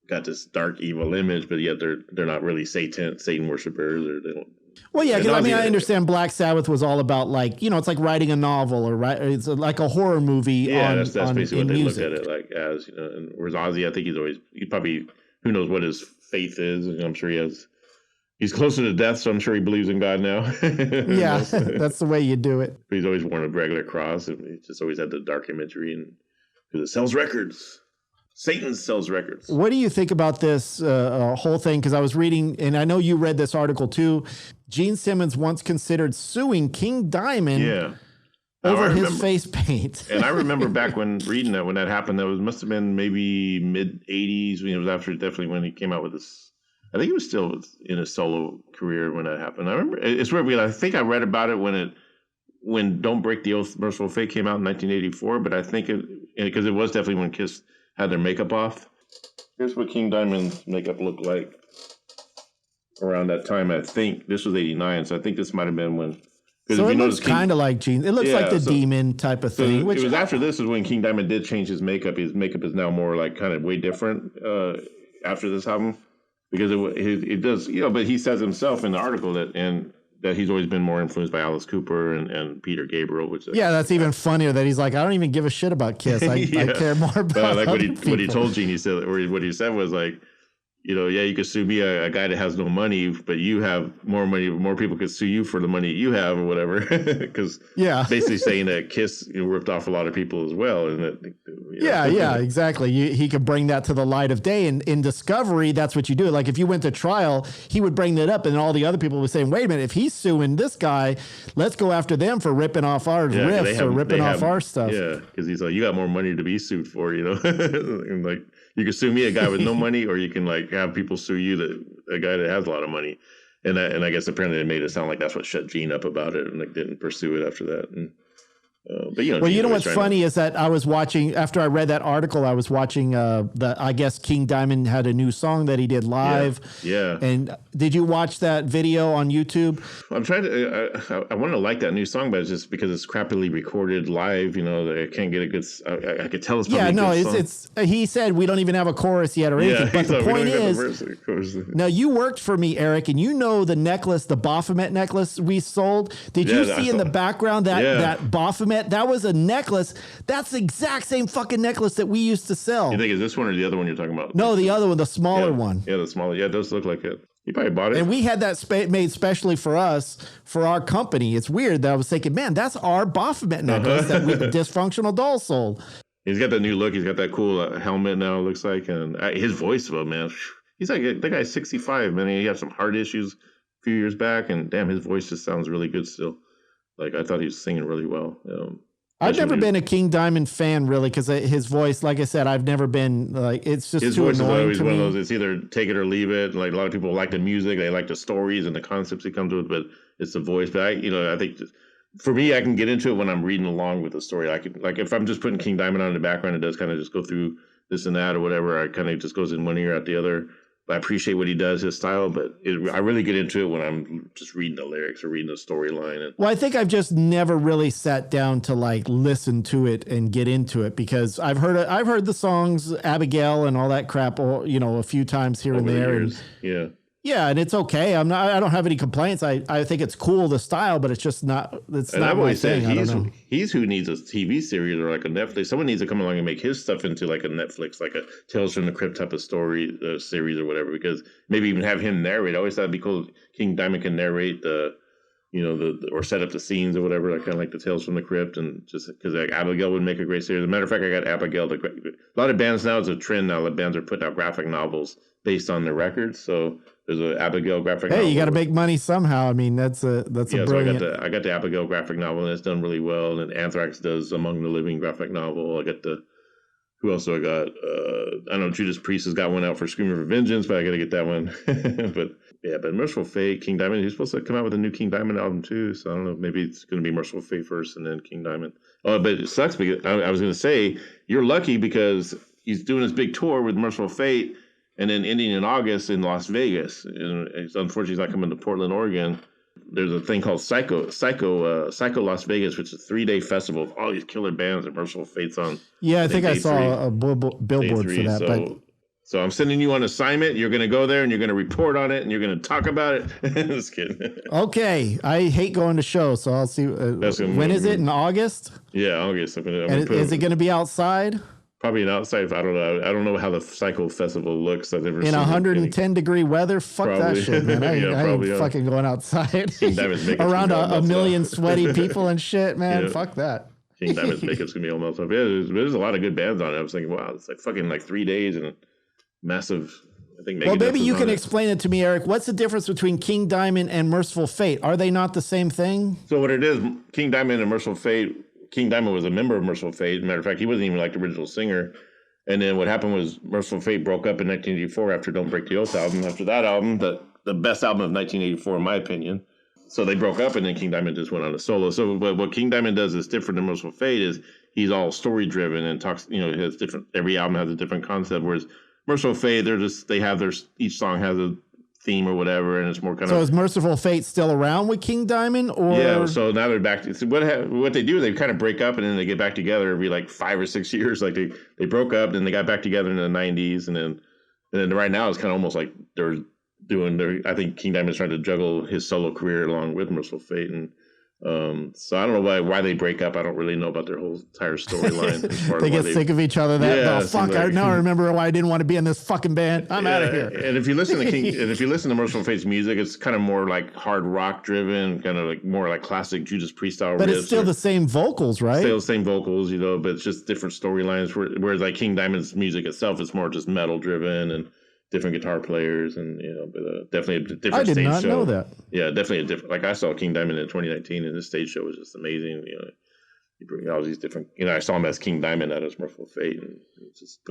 got this dark, evil image, but yet they're not really Satan worshipers, or they don't. Well, yeah, because I understand Black Sabbath was all about like, it's like writing a novel or it's like a horror movie. Yeah, that's basically what they look at it like as, and whereas Ozzy, I think he probably, who knows what his faith is. And I'm sure he's closer to death, so I'm sure he believes in God now. Yeah, that's the way you do it. But he's always worn a regular cross, and he just always had the dark imagery, and because it sells records. Satan sells records. What do you think about this whole thing? Because I was reading, and I know you read this article too. Gene Simmons once considered suing King Diamond over his face paint. And I remember back when reading that, when that happened, must have been maybe mid-'80s. It was definitely when he came out with this. I think he was still in his solo career when that happened. I remember, it's weird because I think I read about it when Don't Break the Oath, Merciful Fate came out in 1984, but I think because it was definitely when Kiss had their makeup off. Here's what King Diamond's makeup looked like around that time. I think this was 89, so I think this might have been when. So it looks kind of like Gene. It looks like the demon type of thing. So it was after this is when King Diamond did change his makeup. His makeup is now more like kind of way different after this album, because it does, but he says himself in the article that he's always been more influenced by Alice Cooper and Peter Gabriel, which that's even funnier that he's like, I don't even give a shit about Kiss. I care more about like what he told Gene. He said, or what he said was like, you could sue me, a guy that has no money, but you have more money. More people could sue you for the money you have or whatever. Because basically saying that Kiss ripped off a lot of people as well. And that, exactly. He could bring that to the light of day. And in Discovery, that's what you do. Like if you went to trial, he would bring that up, and all the other people would say, wait a minute, if he's suing this guy, let's go after them for ripping off our riffs or ripping off our stuff. Yeah, because he's like, you got more money to be sued for, and like, you can sue me, a guy with no money, or you can like have people sue you, a guy that has a lot of money. And I guess apparently it made it sound like that's what shut Gene up about it, and like didn't pursue it after that. And but what's funny is that I was watching, after I read that article, I was watching I guess King Diamond had a new song that he did live. Yeah. And did you watch that video on YouTube? I'm trying to. I want to like that new song, but it's just because it's crappily recorded live. I can't get a good. I could tell it's probably it's he said we don't even have a chorus yet or anything. But the point is, now you worked for me, Eric, and the necklace, the Baphomet necklace we sold. Did you see in the background that Baphomet? That was a necklace. That's the exact same fucking necklace that we used to sell. You think is this one or the other one you're talking about? No, the other one, the smaller one. Yeah, the smaller. Yeah, it does look like it. You probably bought it. And we had that made specially for us, for our company. It's weird that I was thinking, man, that's our Baphomet necklace that Dysfunctional Doll sold. He's got that new look. He's got that cool helmet now, it looks like. And his voice, man, he's like, that guy's 65, man. He had some heart issues a few years back. And damn, his voice just sounds really good still. Like, I thought he was singing really well. I've never been a King Diamond fan, really, because his voice, like I said, I've never been, like, it's just his too voice annoying is always to one me. of those, it's either take it or leave it. Like, a lot of people like the music, they like the stories and the concepts he comes with, but it's the voice. But I think for me, I can get into it when I'm reading along with the story. I could, like, if I'm just putting King Diamond on in the background, it does kind of just go through this and that or whatever. I kind of just goes in one ear out the other. I appreciate what he does, his style, but I really get into it when I'm just reading the lyrics or reading the storyline. Well, I think I've just never really sat down to like listen to it and get into it, because I've heard the songs Abigail and all that crap, a few times here and there. Yeah, and it's okay. I don't have any complaints. I think it's cool, the style, but it's just not. It's and not I've always said he's who needs a TV series or like a Netflix. Someone needs to come along and make his stuff into like a Netflix, like a Tales from the Crypt type of story series or whatever. Because maybe even have him narrate. I always thought it'd be cool. King Diamond can narrate or set up the scenes or whatever, like kind of like the Tales from the Crypt, and just because like Abigail would make a great series. As a matter of fact, I got Abigail. A lot of bands now, it's a trend now that bands are putting out graphic novels based on their records. So There's an Abigail graphic Hey, novel. you got to make money somehow. I mean, that's a brilliant. So I got the Abigail graphic novel, and it's done really well. And Anthrax does Among the Living graphic novel. I got who else do I got? I know Judas Priest has got one out for Screaming for Vengeance, but I got to get that one. but Merciful Fate, King Diamond. He's supposed to come out with a new King Diamond album too. So I don't know. Maybe it's going to be Merciful Fate first, and then King Diamond. Oh, but it sucks because I was going to say you're lucky because he's doing his big tour with Merciful Fate, and then ending in August in Las Vegas. And unfortunately, he's not coming to Portland, Oregon. There's a thing called Psycho Las Vegas, which is a 3-day festival of all these killer bands that Merciful Fate's on. Yeah, I think I saw a billboard for that. So I'm sending you on assignment. You're going to go there and you're going to report on it and you're going to talk about it. Just kidding. Okay, I hate going to shows, so I'll see. When is it? In August? Yeah, August. Is it going to be outside? Probably an outside. I don't know. I don't know how the Psycho Festival looks. I've never seen 110-degree weather. Fuck that shit, man. I ain't fucking going outside around a million sweaty people and shit, man. Yeah. Fuck that. King Diamond's makeup's gonna be all melted up. Yeah, there's a lot of good bands on it. I was thinking, wow, it's like fucking 3 days and massive. I think. Well, maybe you can explain it to me, Eric. What's the difference between King Diamond and Merciful Fate? Are they not the same thing? So what it is, King Diamond and Merciful Fate. King Diamond was a member of Merciful Fate. Matter of fact, he wasn't even like the original singer. And then what happened was Merciful Fate broke up in 1984 after Don't Break the Oath album. After that album, the best album of 1984, in my opinion. So they broke up, and then King Diamond just went on a solo. So what King Diamond does is different than Merciful Fate is he's all story driven and talks. He has different. Every album has a different concept. Whereas Merciful Fate, each song has a theme or whatever, and it's more kind of. So is Merciful Fate still around with King Diamond, or yeah? So now they're back. So what they do is they kind of break up and then they get back together every 5 or 6 years. Like they broke up, then they got back together in the 90s, and then right now it's kind of almost like they're doing. I think King Diamond's trying to juggle his solo career along with Merciful Fate, and so I don't know why they break up. I don't really know about their whole entire storyline. They get sick of each other. Now I remember why I didn't want to be in this fucking band. I'm out of here. And if you listen to Merciful Fate's music, it's kind of more like hard rock driven, kind of more like classic Judas Priest style. But it's still the same vocals, right? Still the same vocals, but it's just different storylines. Whereas like King Diamond's music itself is more just metal driven and different guitar players, and but definitely a different stage show. I did not know that. Yeah, definitely a different. Like I saw King Diamond in 2019, and this stage show was just amazing. You bring all these different. I saw him as King Diamond, not as Merciful Fate, and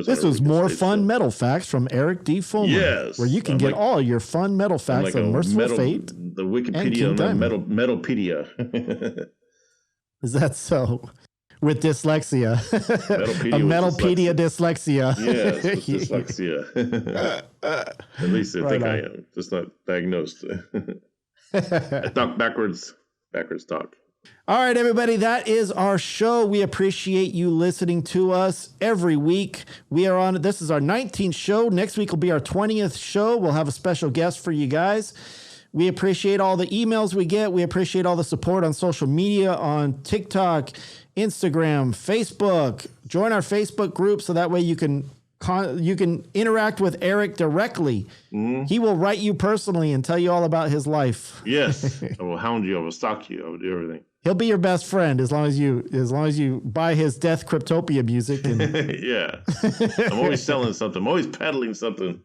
this was more fun metal facts from Eric D. Fulmer. Yes, where you can get all your fun metal facts on Merciful Fate. The Wikipedia on the Metalpedia. Is that so? With dyslexia. A Metalpedia dyslexia. Yes, with dyslexia. At least I think I am. Just not diagnosed. I talk backwards talk. All right, everybody, that is our show. We appreciate you listening to us every week. This is our 19th show. Next week will be our 20th show. We'll have a special guest for you guys. We appreciate all the emails we get. We appreciate all the support on social media, on TikTok, Instagram, Facebook. Join our Facebook group so that way you can interact with Eric directly. Mm-hmm. He will write you personally and tell you all about his life. Yes, I will hound you. I will stalk you. I will do everything. He'll be your best friend as long as you buy his Death Cryptopia music. And yeah, I'm always selling something. I'm always peddling something.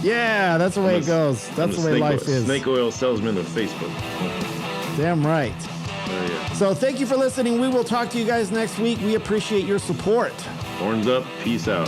Yeah, that's the way it goes. That's the way life is. Snake oil salesman of Facebook. Damn right. Yeah. So thank you for listening. We will talk to you guys next week. We appreciate your support. Horns up. Peace out.